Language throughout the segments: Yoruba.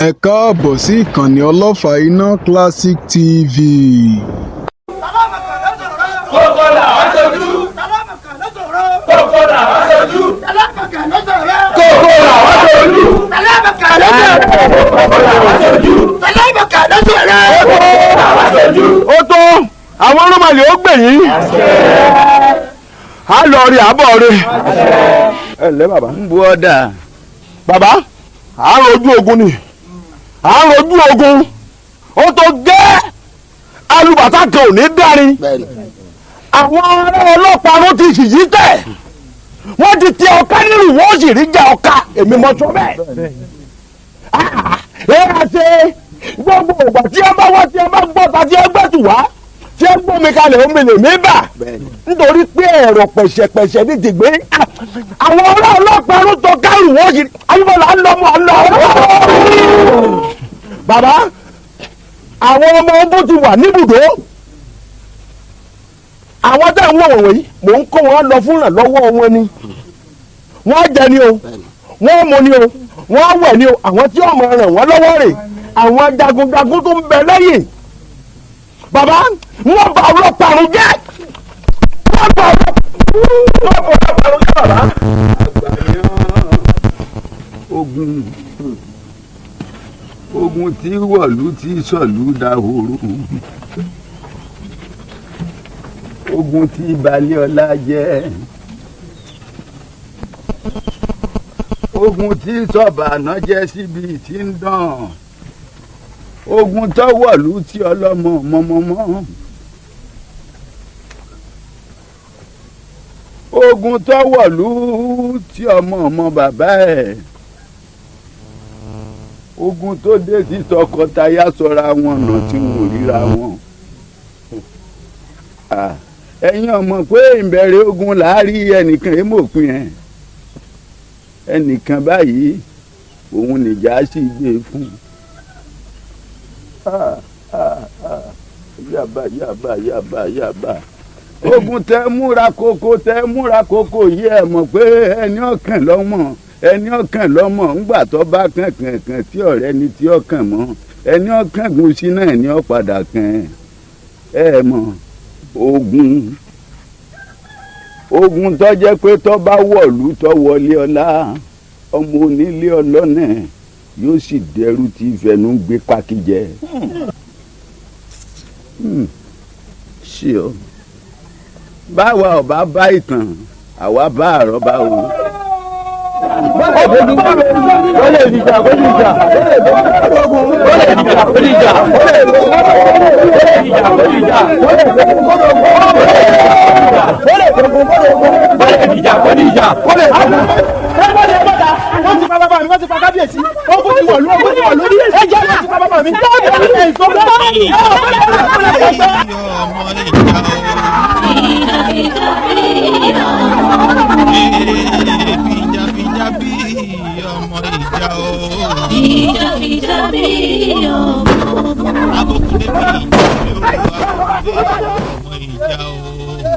Ẹ káàbọ̀ sí ìkànnì ọlọ́fà iná Classic TV. Kókó làwọn ṣojú. Kókó làwọn ṣojú. Kókó làwọn ṣojú. Ó tó àwọn ọlọ́mọlẹ̀ ó gbẹ̀yìn á lọ rí àbọ̀ rẹ̀. Ẹ ǹlẹ́ bàbá. ń bu ọ̀dà. Bàbá à ń rojú ogun ni à ń rojú ogun ó tó gẹ́ alùbàtà kan ò ní dárin. Àwọn ará ọlọ́pàá ló ti sì yí tẹ̀ wọ́n ti tẹ ọ̀ká nírú wọ́n sì rí jà ọ̀ká èmi mọ́ sọ bẹ́ẹ̀. Ẹ á ṣe gbogbo ìgbà tí ẹ bá wá tí ẹ bá gbọ́ ta tí ẹ gbẹ́tù wá tí ẹ gbọ́ mi kalẹ̀ omi lè mí bà nítorí pé ẹ̀rọ pẹ̀ṣẹ̀pẹ̀ṣẹ̀ ní ti gbé àwọn ará ọlọ́pàá ló tọ kárù wọ́n sì ayúbọ̀lá ńlọmọ àlọ́. Bàbá àwọn ọmọ ogun ti wà níbùdó àwọn tẹ́ ń wọ̀ wọ̀nyí mò ń kó wọn lọ fún ìrànlọ́wọ́ wọn ni wọ́n jẹ ni o wọ́n mu ni o wọ́n wẹ̀ ni o àwọn tí ọmọ ràn wọ́n lọ́wọ́ rẹ̀ àwọn jagunjagun tó ń bẹ lẹ́yìn. Bàbá wọ́n bá ọlọ́pàá jẹ́ wọ́n bá ọlọ́pàá jẹ́ bàbá. Ogun tí wọ̀lú tí sọ̀lú dahoro, ogun tí balẹ̀ ọlá jẹ́, ogun tí sọ̀bàná jẹ́ síbi tí ń dàn, ogun tó wọ̀lú tí ọlọ́mọ mọ́mọ́mọ́, ogun tó wọ̀lú tí ọmọ ọmọ bàbá ẹ̀, ogun tó dé tí tọkọtaya sọra wọn nà tí wọn ò ríra wọn. Ẹ̀yin ọmọ pé ìbẹ̀rẹ̀ ogun láàrí ẹnìkan èmòpin ẹ̀ ẹnìkan báyìí òun nìjà sì gbé fún. Yàbá ogun tẹ múra kókó yìí ẹ mọ̀ pé ẹni ọkàn lọ́mọ ńgbà tó bá kàn tí ọ̀rẹ́ ni tí ọkàn mọ́ ẹni ọkàn gùn sí náà ni ó padà kàn ẹ mọ̀ ogun tó jẹ́ pé tó bá wọ̀lú tó wọlé ọlá ọmọ onílé ọlọ́nà yóò sì dẹrù tí ìfẹ̀nú gbé pákíjẹ. ṣé o báwa ọba bá ìtàn àwa bá àrọ́bá o. Wọ́n ti pa bàbá mi, wọ́n ti pa kábíyèsí, ogun ti wọ̀lú ní ẹjẹ́ wọ́n ti pa bàbá mi.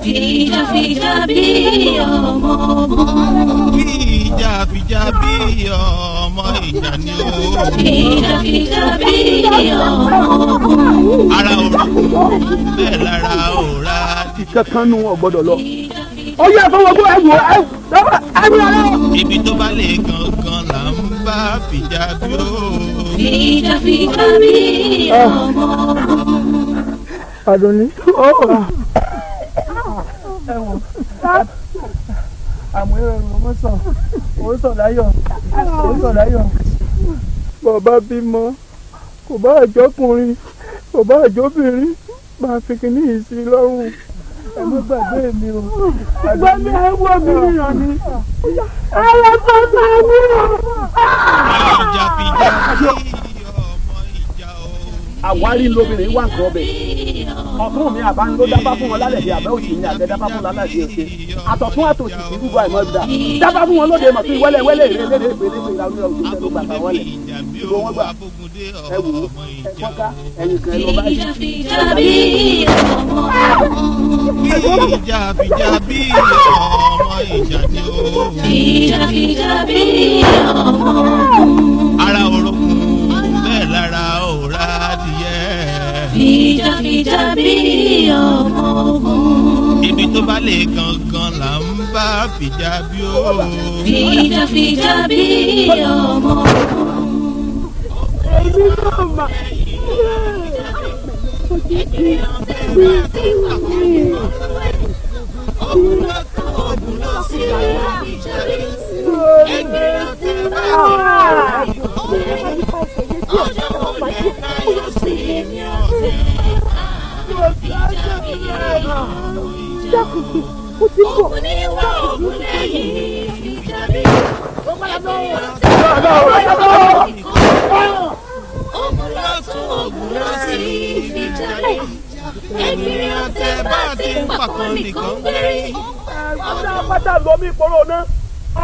Fìjà bí ọmọ ogun. Fìjà bí ọmọ ìjà ni ó. Fìjà bí ọmọ ogun. Ara orogún bẹ́ẹ̀ lára òra. Kankan nu wọn gbọ́dọ̀ lọ. Ó yẹ fọwọ́gbọ́ ẹ wò ẹ wò ẹ. Ibi tó bá lè gangan là ń bá fìjà bí ó. Fìjà bí ọmọ ogun. Adoni. Àmọ́ ẹ̀rọ sọ láyọ̀. Bàbá bímọ kò bá àjọkùnrin kò bá àjọbìnrin máa fi kíní yìí sí lọ́rùn ẹ má gbàgbé mi o. Gbọ́dọ̀ ẹ wọ mi nìyàn ni. Ẹ̀rọ tó ta mí o. Fìjà bí ọmọ ìjà o. Àwárí lóbìnrin wà nǹkan ọbẹ̀. Ọ̀tún mi àbá ń ló dábà fún wọn lálẹ́ bí àbẹ́ òsì ní àgbẹ̀ dábà fún lálẹ́ bí òsè. Àtọ̀tún àtòsì sí gbogbo àìmọ́ gbà. Dábà fún wọn lóde mọ̀ sí wẹ́lẹ́wẹ́lẹ́ ìrẹ́lẹ́dẹ́ ìpele ìlà orí ọ̀gbìn tẹ́lẹ̀ gbà kan wọlé. Gbogbo wọn gbà ẹ wò ó ẹ fọ́ká ẹ̀yìn kan lọ báyìí. Fìjà bí ọmọ ìjà ni ó. Fìjà bí ọmọ ogun. Ara orogún fìjàbí ọmọ ogun. Ibi tó bá lè gangan là ń bá fìjàbí o. Fìjàbí ọmọ ogun. Èmi náà mà. Pátá lomi ìpòrò náà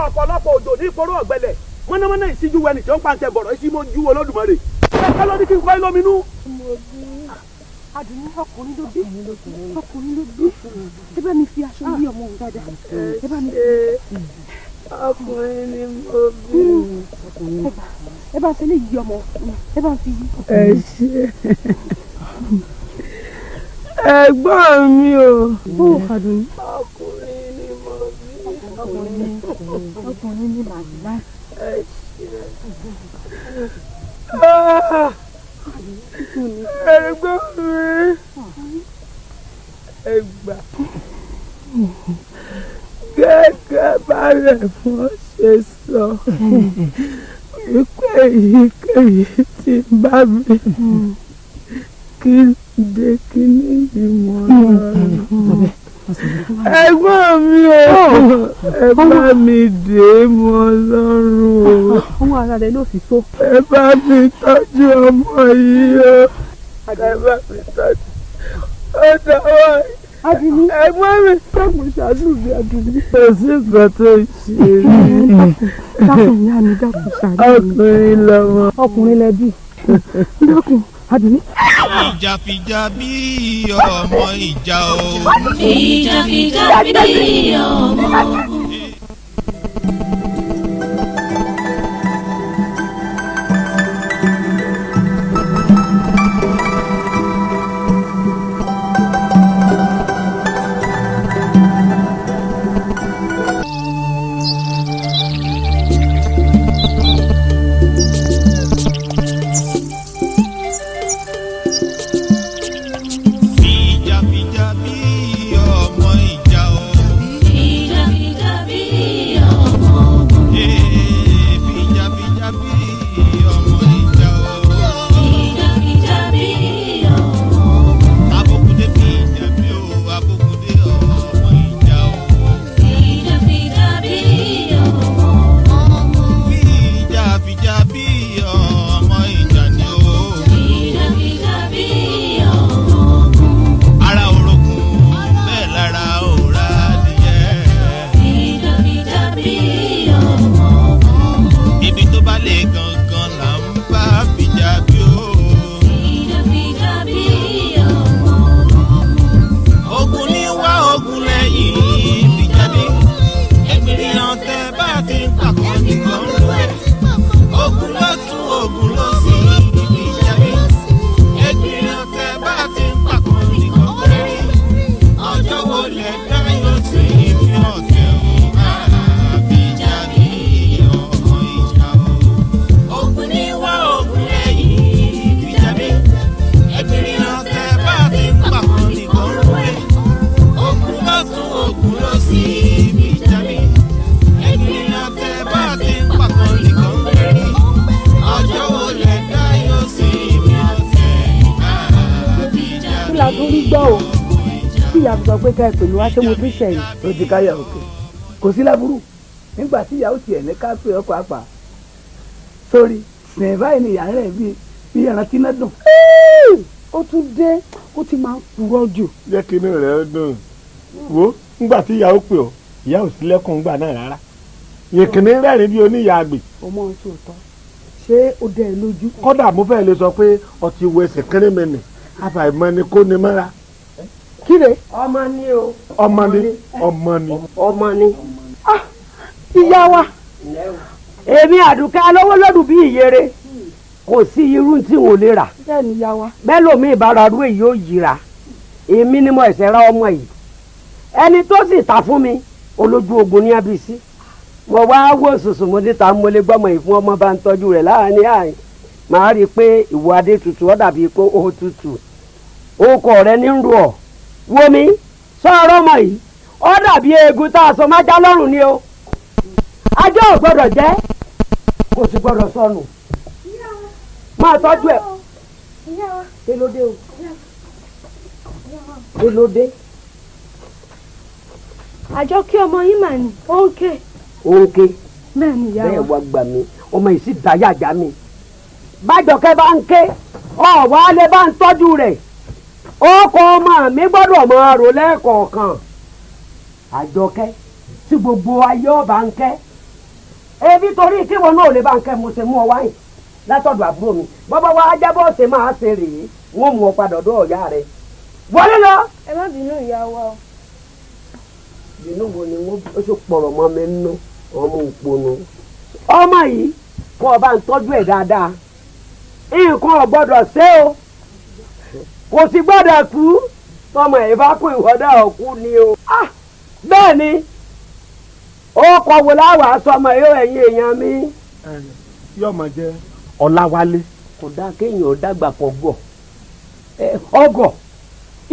ọ̀pọ̀lọpọ̀ òjò ní ìpòrò ọ̀gbẹ́lẹ̀ mọ́nàmọ́ná ìṣíjú wẹni tí ó ń pàǹtẹ̀ bọ̀rọ̀ ìṣí mo ju Olódùmarè ẹ̀ka ló ní kí n kọ́ ilóminú. Àdùnní ọkùnrin ló bí ẹ bá mi fi aṣọ yí ọmọ òun dáadáa ẹ bá mi. Ọkùnrin ni mo bí. Ẹ bá ṣe lè yí ọmọ ẹ bá fi yí. Ẹ ṣe ẹ̀gbọ́n mi o. Ó Àdùnní. Ọkùnrin ni mo bí. Ọkùnrin ni màdìlá. Ẹ ṣe ẹ̀gbọ́n mi. Ẹgbà gẹ́gẹ́ bárẹ̀ fún ṣe sọ wípé èyíkéyìí tí bá mi kí dé kí ní ìmọ̀ lọ́rùn. Ẹ̀gbọ́n mi o ẹ bá mi dé mọ́ lọ́rùn o. Ohun ara rẹ̀ ló fi so. Ẹ bá mi tọ́jú ọmọ yìí o. Ẹ bá mi tọ́jú. Ó dáwọ́ Àdùnní. ẹ̀gbọ́n mi dákun ṣàánú mi Àdùnní. Kò sí nǹkan tó ṣe rí. Dákun ìyá mi dákun ṣàánú mi. Ọkùnrin lọmọ. Ọkùnrin lẹbi. Dákun Àdùnní. Fìjàbí ọmọ ìjà o. Fìjàbí ọmọ ogun. pé ká ẹ pè mí wá ṣé mo tún ṣẹ̀yìn. ó ti káyà òkè kò sí láburú nígbà tí ìyàwó tiẹ̀ ní ká pé ọkọ̀ àpà sórí sìn báyìí ni ìyá rẹ̀ bí ìrántí náà dùn. ó tún dé ó ti máa ń purọ́ jù. jẹ́ kí inú rẹ̀ dùn wo nígbà tí ìyàwó pè ọ́ ìyá ò sí lẹ́kùn gbà náà rárá yèkìní rẹ́rìn bí oníyàgbé. ọmọ sòótọ́ ṣé ó dẹ ẹ lójú. kódà mo fẹ́ lè sọ pé ọtí wẹsẹ̀ kéré-mẹ́nì àfàìmọ̀ ni kò ní mọ́ra. kíre. ọmọ ni o. ọmọ ni ọmọ ni. ọmọ ni. ìyá wa èmi Àdùkẹ́ alówó lọ́dún bí ìyèrè kò sí irú tí wò lè rà. bẹ́ẹ̀ ni ìyá wa. bẹ́ẹ̀ lómi ìbára rú èyí ó yíra èmi ni mo ẹ̀sẹ̀ ra ọmọ yìí ẹni tó sì ta fún mi olójú ogun ní abisi mo wá wò sùsù mo níta mo lè gbọ́mọ yìí fún ọmọ bá ń tọ́jú rẹ̀ láàrin àyìn màá rí i pé ìwọ adé tutù ó dàbí pé ó tutù okò rẹ ní rú ọ wo mi sọ̀rọ̀ ọmọ yìí ó dàbí eegun tá a sọ májá lọ́rùn ni o ajá ò gbọ́dọ̀ jẹ́ kò sì gbọ́dọ̀ sọnù máa tọ́jú ẹ̀ elóde o elóde. àjọ kí ọmọ yín mà ní ó ń ké. ó ń ké bẹ́ẹ̀ ni ìyá wa. bẹ́ẹ̀ wá gbà mí ọmọ yìí sì dáyà já mi bájọkẹ́ bá ń ké ọ̀wá lè bá ń tọ́jú rẹ̀ ọkọ̀ ọmọ mi gbọ́dọ̀ máa rò lẹ́ẹ̀kọ̀ọ̀kan àjọkẹ́ tí gbogbo ayé ọba ń kẹ́ ebi torí kíwọ náà lè bá ń kẹ́ mo ṣe mú ọ wáyìn látọ̀dọ̀ àbúrò mi bọ́bá wa jábọ̀ ṣe máa ṣe rèé wọ́n mú ọ padà ọ̀dọ̀ ọ̀yá rẹ̀ wọlé lọ. ẹ má bínú ìyá wa o. bínú wo ni wọ́n ó ṣe pọ̀rọ̀ mọ́ mi nínú ọmọ òponu. ọmọ yìí kọ́ ọ bá ń tọ́jú ẹ̀ dáadáa nǹkan ò gbọ́dọ̀ ṣe o kò sì gbọ́dọ̀ kú tọmọ ẹ̀ bá kú ìwọ́dà ọ̀kú ni o. bẹ́ẹ̀ ni ó kọ wo láwàá sọmọ yóò ẹ̀yìn èèyàn mi. yóò máa jẹ Ọláwálé. kò dáa kéèyàn ó dàgbà pọ̀ gbọ̀ ọgọ̀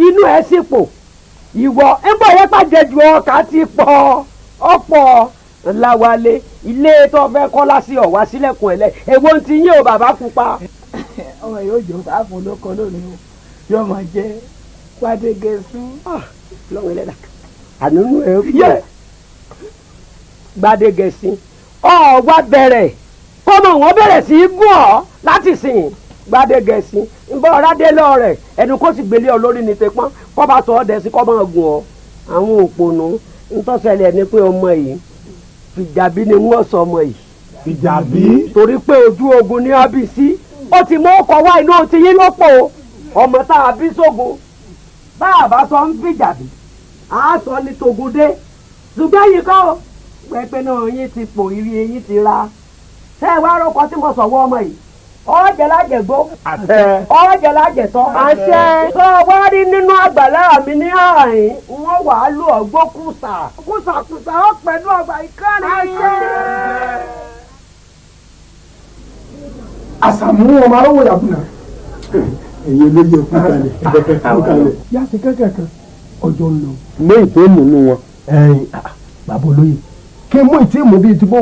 inú ẹ̀ sì pò ìwọ ńbọ̀ yẹn pàjẹ́jù ọkà ti pọ̀ ọ̀pọ̀ Ọláwálé ilé tó fẹ́ kọ́ lásì ọ̀wá sílẹ̀kùn ẹ̀lẹ́ èwo ti yín o bàbá pupa. ọmọ yóò jọ fáfún lóko lónìí o yóò máa jẹ Gbádégẹṣin. lọ́wọ́ ẹlẹ́dà ànúnú ẹ̀ yẹ Gbádégẹṣin ọ̀ wá bẹ̀rẹ̀ kọ́mọ wọn bẹ̀rẹ̀ sí í gún ọ láti sìn Gbádégẹṣin nbọ ọ̀rádé lọ rẹ̀ ẹnu kó sì gbélé ọ lórí ní tẹpọ́n kọ́ bá tọ́ ọ dẹ̀ sí kọ́ máa gùn ọ. àwọn òpònú ntọ́sẹ̀lẹ̀ ni pé ọmọ yìí fìjàbí ni wọ́n sọ ọmọ yìí. fìjàbí. torí pé ojú ogun ní abisi ó ti mú ọkọ̀ wá iná ti yín lọ́pọ̀ ọmọ tá a bí sógun bá a bá sọ ń fìjàbí a sọ ní tògùndé ṣùgbọ́n yìí kọ́ pẹpẹ náà yín ti pò ìrì eyín ti ra ṣé ẹ wá rọkọ tí mo sọ̀wọ́ ọmọ yìí ọ̀jẹ̀ lájẹ̀gbó ọ̀jẹ̀ lájẹ̀tọ́ àṣẹ tó wá rí nínú àgbàlá mi ní àárín wọ́n wà á lò ọgbó kùsàkùsà ó pẹ̀lú ọgbà ìkànnì àṣẹ. àṣàmú ọmọ aráwọ̀ yàgùnà èyí olóyè kúkalẹ̀ yá sí kẹ́kẹ́ kan ọjọ́ ń lọ. mú ìtò ìmùnú wọn. bàbá olóyè kí mú ìtì ìmú bíi ti bó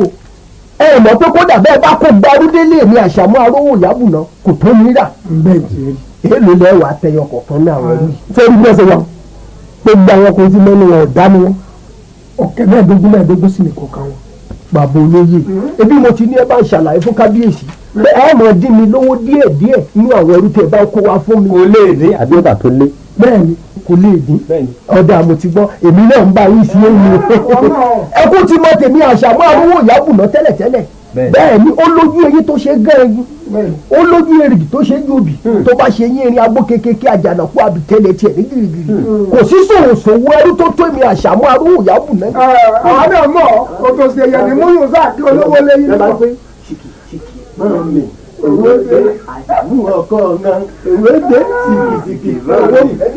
ẹ mọ̀ pé kódà bẹ́ẹ̀ bá kó gbarúdélé mi àṣàmú arówó yàbùnà kò tó mi rà. bẹ́ẹ̀ ti rí. èèlò lẹ́ wàá tẹyọ kọ̀ọ̀kan náà wọ́n rí. sẹ́rí bí wọ́n ṣe wà gbogbo àwọn ọkùnrin tí mẹ́nu wọn ò dá ni wọn. ọ̀kẹ́ mẹ́ẹ̀ẹ́dógún sí ni kọ̀ọ̀kan wọn. bàbá olóyè ebi mo ti ní ẹ bá ń ṣàlàyé fún kábíyèsí pé ẹ mọ̀ dín mi lówó díẹ̀díẹ̀ nínú àwọn ẹrú tẹ bá kó wá fún mi. kò lè dín àbí ọ̀tà tó lé. bẹ́ẹ̀ni kò lè dín ọ̀dà mo ti gbọ́ èmi náà ń bá yín sí èyí ẹkú tí mo tèmi àṣàmú arówó ìyábùnà tẹ́lẹ̀tẹ́lẹ̀ bẹ́ẹ̀ ni ó lójú eyín tó ṣe gẹ́rin ó lójú èrìgì tó ṣe jòbì tó bá ṣe yín erin agbó kékeré àjànàkú àbítẹ́lẹ̀ tiẹ̀ ní gírígírí kò sí sòwòsòwò ẹrú tó tó èmi àṣàmú arówó ìyábùnà. àwọn náà mọ̀ kò tó ṣe yẹn ni mú yóò sáà kí olówó lẹ́yìn náà. ewédé àṣàmú ọkọ ọ̀gán ewédé sìkìsìkì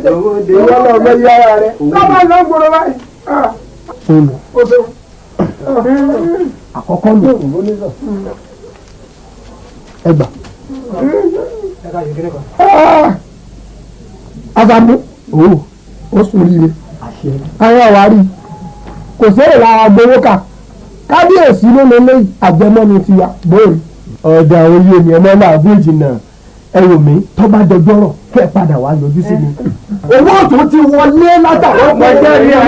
ewédé wọn lọ bẹ yára rẹ. lọ́wọ́ ló ń gbòòrò báyìí. o ṣeun. àkọ́kọ́ nù ẹgbà. àṣàmú ó sùn líle àwọn àwárí kò sí èrè ara gbowó kà kábíyèsí ló lè lé àjẹmọ́ni tiwa bóòlù. ọ̀dà oyè mi ẹ̀ mọ́ máa bú ìjìnà ẹ wò mí tó bá dọjọ́rọ̀ kẹ́ ẹ padà wá yọjú sí mi. owó tó ti wọlé látàwọn pẹ̀jẹ́ rí ẹ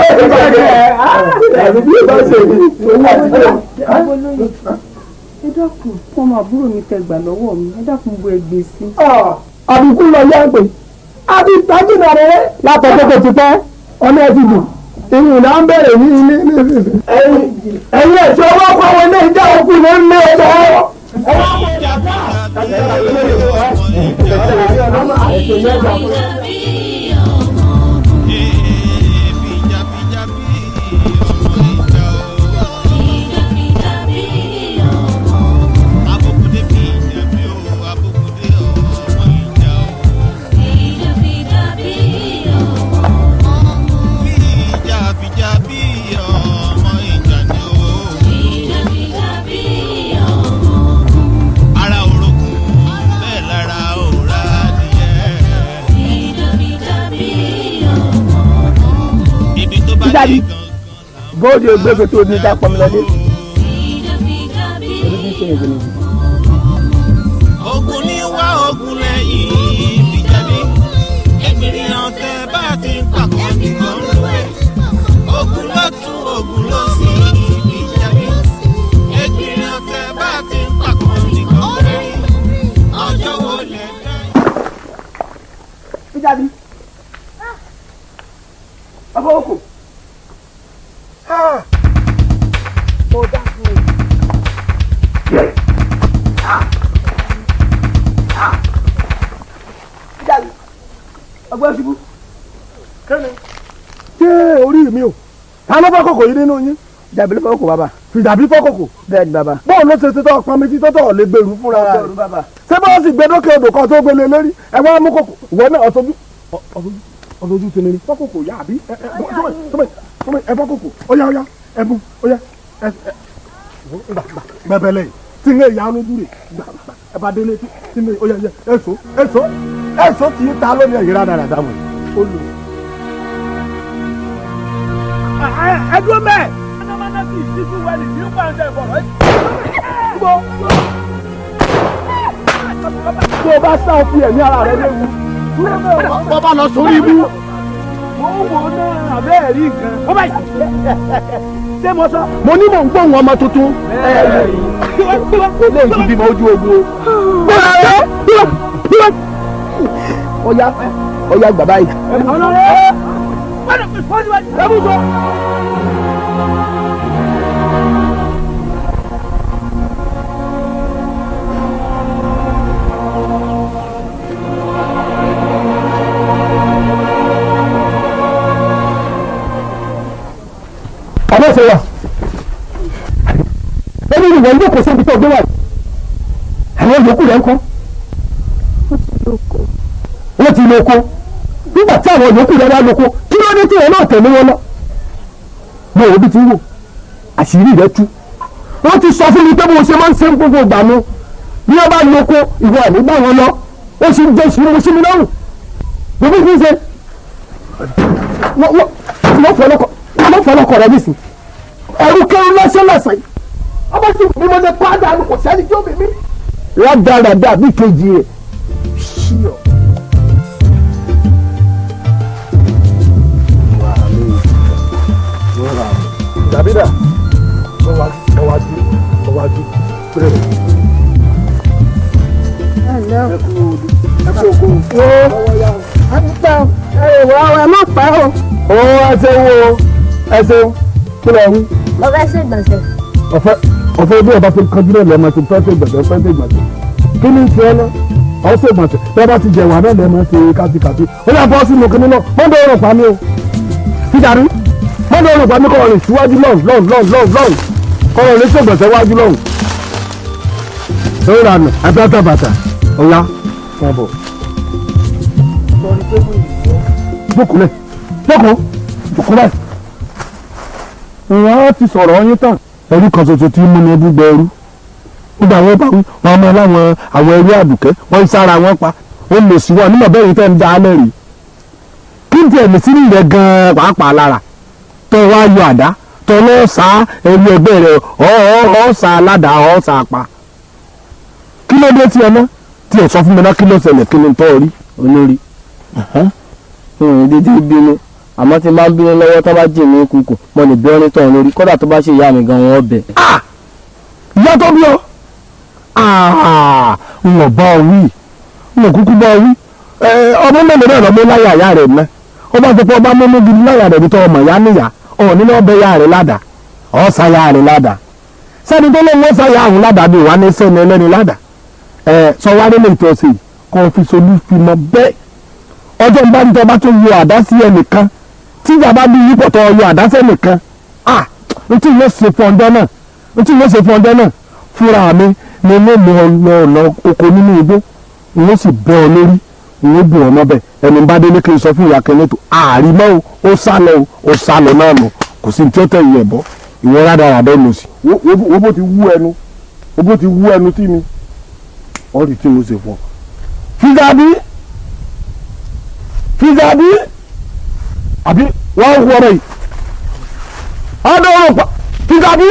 ẹ̀rí bí ìbá ṣe ní owó àtijọ́. ẹ dákun ọmọ àbúrò mi tẹ gbà lọ́wọ́ mi ẹ dákun bo ẹgbẹ́ sí. àbíkú lọ yá pé àbí tájìnà rẹ látọ̀tọ̀ kò ti pẹ́ ọ̀nà ẹ̀ ti dùn ìyìn náà ń bẹ̀rẹ̀ ní ilé ní ìfẹ̀fẹ̀. ẹ̀yin ẹ̀ṣọ́ ọwọ́ pàwọn ilé ìjà òkú ló ń lé ẹ̀ṣọ́. Fíjàbí bóde ògbégbé tó ní dápọ̀ mi lọ́dẹ. ogun ní wá ogun lẹ́yìn Fìjàbí ènìyàn tẹ bá ti ń pàkọ́ nìkan lóye ogun lọ́tún ogun lósì Fìjàbí ènìyàn tẹ bá ti ń pàkọ́ nìkan lóye ọjọ́ wo lẹ dá. Fíjàbí ọkọ òkú. Mo dá fún un. Fíjàbí ọgbọ́n ṣubú. Kẹ́ni ṣé orí mi o ta ló fọ́ kòkò yìí nínú yín. Fíjàbí ló fọ́ kòkò bàbá. Fìjàbí fọ́ kòkò. Bẹ́ẹ̀ ni bàbá. bọ́ọ̀ ló ṣe ti tọ́ ọpọn mi tí tọ́tọ̀ lè gbèrú fúnra rẹ̀. Ọ̀rọ̀ bàbá. ṣé bọ́ọ̀ sì gbé dókè odò kan tó gbélé lérí ẹ wá mú kòkò ìwọ náà ọ̀tọ́jú tẹ̀lé ni fọ́ kòkò yá àbí ẹ fọ́ kòkò ọ̀yá ẹ̀bùn ọ̀yá bẹ̀bẹ̀lẹ̀ tí ń yà lójú rẹ̀ ẹ bá délé tí ń ọ̀yá ẹ̀sọ́ tí ń ta lónìí ẹ̀yìn rárá rárá wọn. ẹ dúró mẹ́ẹ̀. Anamanabi ìṣíjú wẹ̀lì ní pàǹdà ìbọ̀rọ̀ ẹ̀. tó o bá sá òfin ẹ̀mí ara rẹ léwu bọ́ bá lọ sórí ibú. Mo ń wo náà abẹ́ rí nǹkan. Ó bá yìí. Ṣé mo sọ? mo ní mò ń gbóhùn ọmọ tuntun. eléyìí ti bímọ ojú ogun o. ọ̀yá bàbá yìí. Ọ̀nà rẹ̀. Ẹ bú sọ. ọmọ ṣe wà ẹni ìwọ ilé kò síbi tó gbé wà àwọn yòókù rẹ ń kọ́ wọ́n ti lóko nígbà tí àwọn yòókù rẹ wá lóko kí ló dé tí wọn náà tẹ̀lé wọn lọ mo ò bí ti wò àṣírí rẹ tú wọ́n ti sọ fún mi pé mo ṣe máa ń ṣe gbogbo ìgbà mi bí wọ́n bá lóko ìwọ àní bá wọn lọ ó sì ń jẹ ìṣúná sí mi lọ́rùn gbogbo ìdí ṣe wọ́n fọlọ́kọ̀ rẹ nísìn ẹ̀rù kẹrù lọ́sẹ̀lọ́sẹ̀ ọmọ tí mi mo lè padà ní kò sẹ́ni tí ó bí mi. rádaràdà bí kejì rẹ̀ ṣíọ. dàbídà ọwájú bẹ́ẹ̀. ẹ kú oko. ẹ má pẹ́ o. ó ẹsẹ̀ wo ẹsẹ̀ kí ló ń. mo fẹ́ ṣe ìgbọ̀nsẹ̀. ọ̀fẹ́ bí ọba tó kọjú náà lẹ́ẹ̀ma tó fẹ́ ṣe ìgbọ̀nsẹ̀ kí ni ìṣe ẹ lọ ọ̀ ṣe ìgbọ̀nsẹ̀ bí ọba ti jẹ̀wà náà lẹ́ẹ̀ma ṣe kàtìkàtì ó yà bọ́ sínú kinní náà mọ́tò ọ̀rọ̀ pa mí o Fìjàbí mọ́tò ọ̀rọ̀ pa mí kọ́ ọ̀rìn síwájú lọ́hùn kọ́ ọ̀rìn ṣe ìgbọ̀nsẹ̀ wájú lọ́hùn lórí àná àtàtà bàtà ọ̀la wọn bọ̀. jókòó báyìí ìyá ti sọ̀rọ̀ ọyún tán ẹrú kan ṣoṣo tí mú ní búgbọ ẹrú nígbà wọn bá wí wọn mọ láwọn àwọn ẹrú àdùkẹ́ wọn ń sára wọn pa ó lè sí wọn nígbà bẹ́ẹ̀ yìí tẹ́ ń da alẹ́ rí kí n tiẹ̀ lè sí nílẹ̀ gan-an pàápàá lára tó wá yọ àdá tó lọ́ọ́ sá ẹrú ẹgbẹ́ rẹ̀ ọ̀ sá aládàá ọ̀ sá pa kí ló dé tiẹ̀ náà tiẹ̀ sọ fún mi náà kí ló ṣẹlẹ̀ kí ni tọ́ rí olórí dédé bínú àmọ́ tí n bá ń bínú lọ́wọ́ tó bá jì mí kúkú mo lè bẹ́ ọ́ nítọ̀ lórí kódà tó bá ṣe ìyá mi gan wọn bẹ̀. ìyá tó bí ọ n ò bá ọ wí n ò kúkú bá ọ wí ọmọ mẹ́rin náà lọ́mọ láyà ìyá rẹ̀ mẹ́ ó bá ti pọ́ ọba mọ́mú gidi láyà rẹ̀ bí tọ́ ọmọ ìyá níyà ọ̀ nínú ọbẹ̀ ìyá rẹ̀ ládàá ọ̀ sá ìyá rẹ̀ ládàá sẹ́ni tó lóun ó sá ìyá àwọn ládàá bí wà ní sẹ́ni ẹlẹ́ni ládàá sọ wá nílé ìtọ́sí kọ́ fi solú fi mọ bẹ́ẹ̀ ọjọ́ ń bá ní tọ́ bá tó yọ àdá sí ẹnìkan tí ìjà bá bí yípo tọ́ yọ àdá sí ẹnìkan n tí yóò ṣe fún ọjọ́ náà fúnra mi ni mo mú ọ lọ oko nínú igbó n ó sì bẹ́ ọ lórí n ó bù ọ mọ́bẹ̀ ẹni bá délé kí n sọ fún ìyá kẹ́lẹ́ tó àrímọ́ o ó sá lọ náà nù kò sí tí ó tẹ̀ yẹ̀ bọ́ ìwọ rádaràdà lọ sí. wo bó ti wú ẹnu tí mi ọ rí tí mo ṣe fún ọ. Fìjàbí àbí wọ́n hu ọ̀rọ̀ yìí ọdún ọrùn pa Fíjàbí.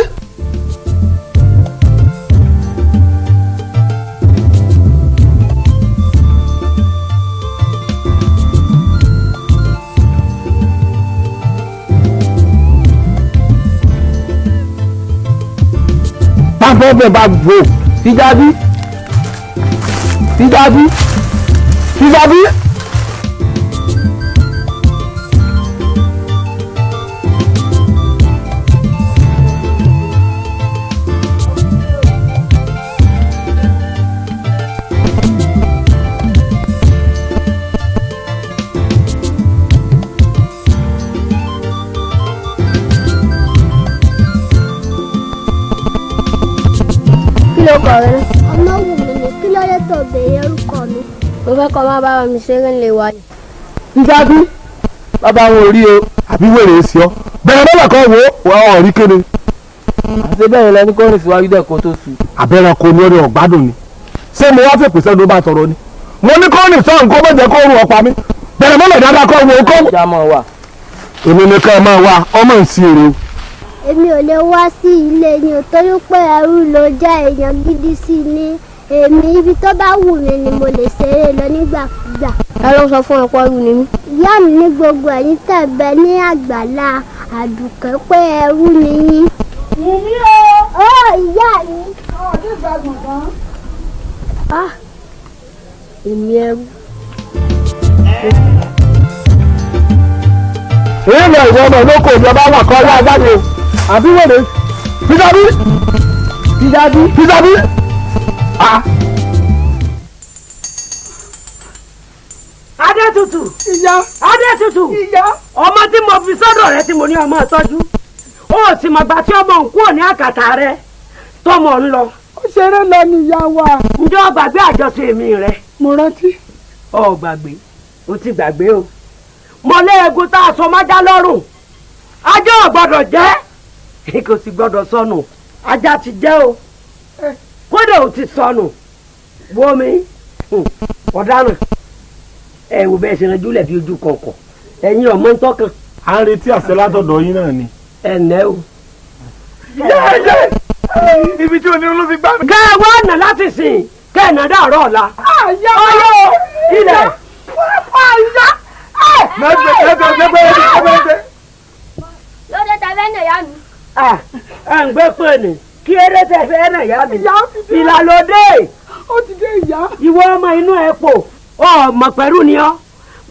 Pápẹ́ bá gbò Fíjàbí. Fíjàbí. Fíjàbí. Ọmọ wù mí ní kí ló dé tó béèrè orúkọ mi. Mo fẹ́ kọ́ máa bá mi ṣeré ńlẹ̀ wa ni. Fíjàbí bàbá wọn ò rí o àbí wèrè é sí ọ bẹ̀rẹ̀ lọ́nà kan wo wà ọ̀ rí kéde. àti bẹ́ẹ̀ lẹni kó rìn síwájú dẹ̀ kó tó sùn. àbẹ̀rẹ̀ kò ní ọ̀rẹ́ ọ̀gbádùn ni ṣé mo wá fèpè sẹ́nu bá tọrọ ni mo ní kó rìn sọ́run kó mọ̀jẹ̀ kó rùn ọ̀pá mi bẹ̀rẹ̀ mọ́lẹ̀ dáadáa kó wo kó. ìjà máa wà. èmi nìkan máa wá ọmọ ìsìn èrè o. Èmi ò lè wá sí ilé yín o torí pé ẹrú ló jẹ́ èèyàn gidi sí ni èmi ibi tó bá wù mí ni mo lè ṣeré lọ nígbàkúgbà. Ẹ ló sọ fún ọ̀pọ̀ ẹrú ni mí. Ìyá mi ní gbogbo ẹ̀yin tẹ̀bẹ̀ ní àgbàlá Àdùkẹ́ pé ẹrú ni yín. Ìní o. Ó ìyá mi. ọdún ìgbàgbọ̀n kan. Èmi ẹrú. èyí lọ ìwọ ọmọ olóko ìjọba wà kọ́ ọ́ jáde àbí wèrè Fíjàbí. Fíjàbí. Fíjàbí. Adétutù. Ìyá. Adétutù. Ìyá. Ọmọ tí mo fi sọ́dọ̀ rẹ tí mo ní ọmọ ìtọ́jú ó sì mọ̀ gbà tí ọmọ ń kúrò ní àkàtà rẹ tọmọ ń lọ. Ó ṣeré lọ ní ìyá wa. Ǹjẹ́ o gbàgbé àjọṣe èmi rẹ? Mo rántí. O gbàgbé o ti gbàgbé o. Mo lé egun tá a sọ májá lọ́rùn ajá ò gbọ́dọ̀ jẹ́ kò sì gbọ́dọ̀ sọnù ajá ti jẹ́ o kódà ò ti sọnù wo mi ọ̀daràn ẹ wò bẹ́ẹ̀ ṣe ránjú lẹ̀ bí ojú kọ̀ọ̀kọ̀ ẹ̀yin ọmọ ń tọ́kàn. à ń retí àṣẹ látọ̀dọ̀ yín náà ni. ẹ ǹlẹ́ o. ibi tí oní ló fi gbá mi. kẹ́ ẹ wá ọ̀nà láti sìn kẹ́ ẹ̀ nà dàrọ́ ọ̀la. ọyọ ilẹ̀. Lóde tàbí ẹ̀nà ìyá mi. ẹ ń gbé pé ní kí eré tẹ fẹ́ ẹ̀nà ìyá mi. ìlà ló dé. Ó ti dé ìyá. ìwọ ọmọ inú ẹ pò ọmọ pẹ̀lú ni ọ́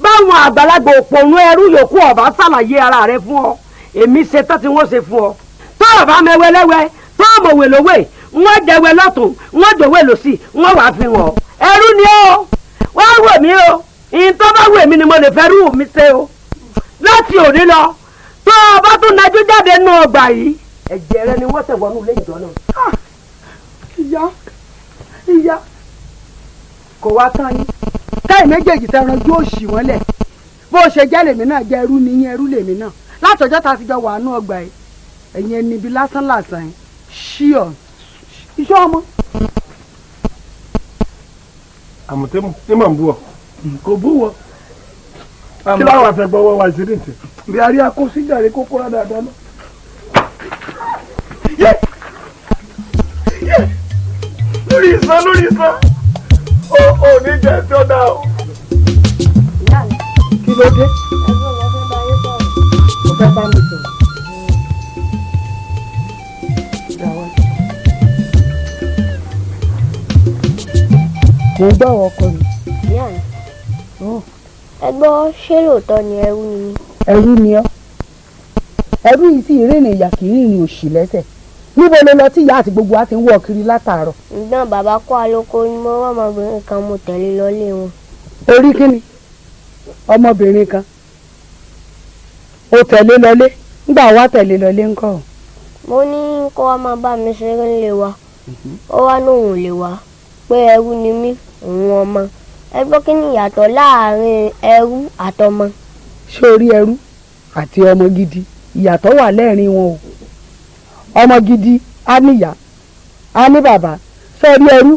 báwọn àgbàlagbà òpònú ẹrú yòókù ọba ṣàlàyé ara rẹ fún ọ èmi ṣe tán tí wọ́n ṣe fún ọ tó ọba mẹwẹlẹwẹ tó ọmọwé lówè wọ́n jẹwẹ lọ́tún wọ́n jòwé lòsì wọ́n wàá fi hàn ẹrú ni ó wọ́n wò mí o ìyìn tó bá wò mí ni mo lè fẹ́ rú mi ṣe o láti òní lọ tó ọba tún najú jáde nù ọgbà yìí ẹ̀jẹ̀ rẹ ni wọ́n tẹ̀ wọnú ilé ìjọ náà. Ìyá. Ìyá. kò wá tán yín. Káì méjèèjì tẹran yóò ṣì wọ́n lẹ̀. Bó ṣe jẹ́ lèmi náà jẹ́ ẹrú ni yín ẹrú lèmi náà. Látọjọ́ ta ti jọ wà nú ọgbà yìí. Ẹ̀yin ẹni ibi lásán làsàn yìí. Ṣíọ̀. Iṣẹ́ ọmọ. àmọ́ tí mò ń bú ọ. Kò bú wọ. kí láwọn afẹ́gbọ́wọ́ wa ìṣeré ìtẹ̀. Bí a rí akóṣíjàre kókó rá dáadáa lọ. lórí ìsan ó ní jẹ́ tí ó dá o. Kí ló dé? Mo fẹ́ bá mi sọ̀rọ̀. Mo gbọ́ àwọn ọkọ mi. Ìyá mi. Ẹ gbọ́ ṣé lóòótọ́ ni ẹrú ni mí? Ẹrú ni ọ́. Ẹrú yìí sì rìnrìn ìyà kì í rìnrìn òṣì lẹ́sẹ̀. Níbo ló lọ tí ìyá àti gbogbo wa ti ń wọ̀ kiri látàárọ̀? Ìgbọ́n bàbá kó alóko ni mo wá ọmọbìnrin kan mo tẹ̀lé lọlé wọn. Orí kíni? Ọmọbìnrin kan. O tẹ̀lé lọlé? Nígbà wá tẹ̀lé lọlé ńkọ́? Mo ní kó wá máa bá mi ṣeré ńlé wa. Ó wá lóun ò lè wá pé ẹrú ni mí òun ọmọ. Ẹ gbọ́ kí ni ìyàtọ̀ láàárín ẹrú àtọmọ? Ṣé o rí ẹrú àti ọmọ gidi? Ìyàtọ̀ wà lẹ́ẹ̀rin wọn o. Ọmọ gidi á níyà á ní bàbá. Sọ́ọ́rí ẹrú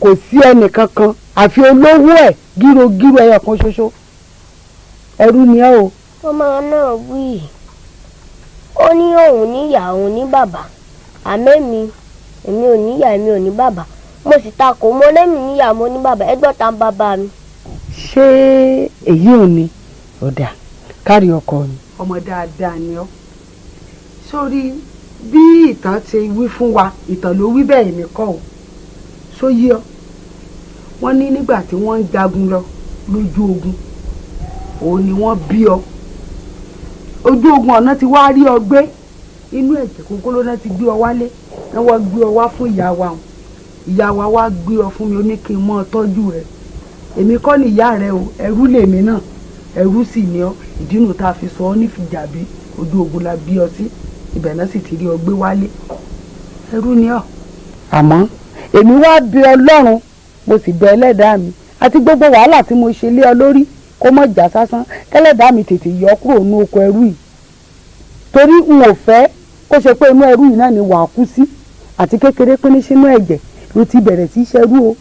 kò sí ẹnì kankan àfi olówó ẹ̀ gírogíro ẹyọ kan ṣoṣo. Ẹrú ni ẹ́ o. Ọmọ náà wí. ó ní òun níyà òun ní bàbá àmẹ́mi èmi ò níyà èmi ò ní bàbá mo sì takò mo lẹ́mi níyà mo ní bàbá ẹgbọ́n ta ń bàbá mi. ṣé èyí ò ní ọ̀dà kárí ọkọ mi. ọmọ dáadáa ni ọ́ sórí bí ìtàn ti wí fún wa ìtàn ló wí bẹ́ẹ̀ mi kọ́ ọ́ sóyí ọ́ wọ́n ní nígbà tí wọ́n ń jagun lọ lójú ogun òun ni wọ́n bí ọ ojú ogun ọ̀nà ti wá rí ọ gbé inú ẹ̀jẹ̀ kókóló náà ti gbé ọ wálé náà wọ́n gbé ọ wá fún ìyá wa ìyá wa wá gbé ọ fún mi ó ní kí n mọ́ ọ tọ́jú rẹ̀ èmi kọ́ ni ìyá rẹ o ẹrú lèmi náà ẹrú sì ni ọ ìdínú tá a fi sọ ọ ní Fìjàbí ojú ogun la bí ọ sí ibẹ̀ náà sì ti rí ọ gbé wálé ẹrú ni ọ. àmọ́ èmi wá bẹ Ọlọ́run mo sì bẹ ẹlẹ́dàá mi àti gbogbo wàhálà tí mo ṣe lé ọ lórí kó mọ̀ já sásán kẹlẹ́dàá mi tètè yọ kúrò nínú oko ẹrú yìí torí n ò fẹ́ kó ṣe pé inú ẹrú yìí náà ni wàá kú sí àti kékeré pínín sínú ẹ̀jẹ̀ ló ti bẹ̀rẹ̀ sí í ṣerú o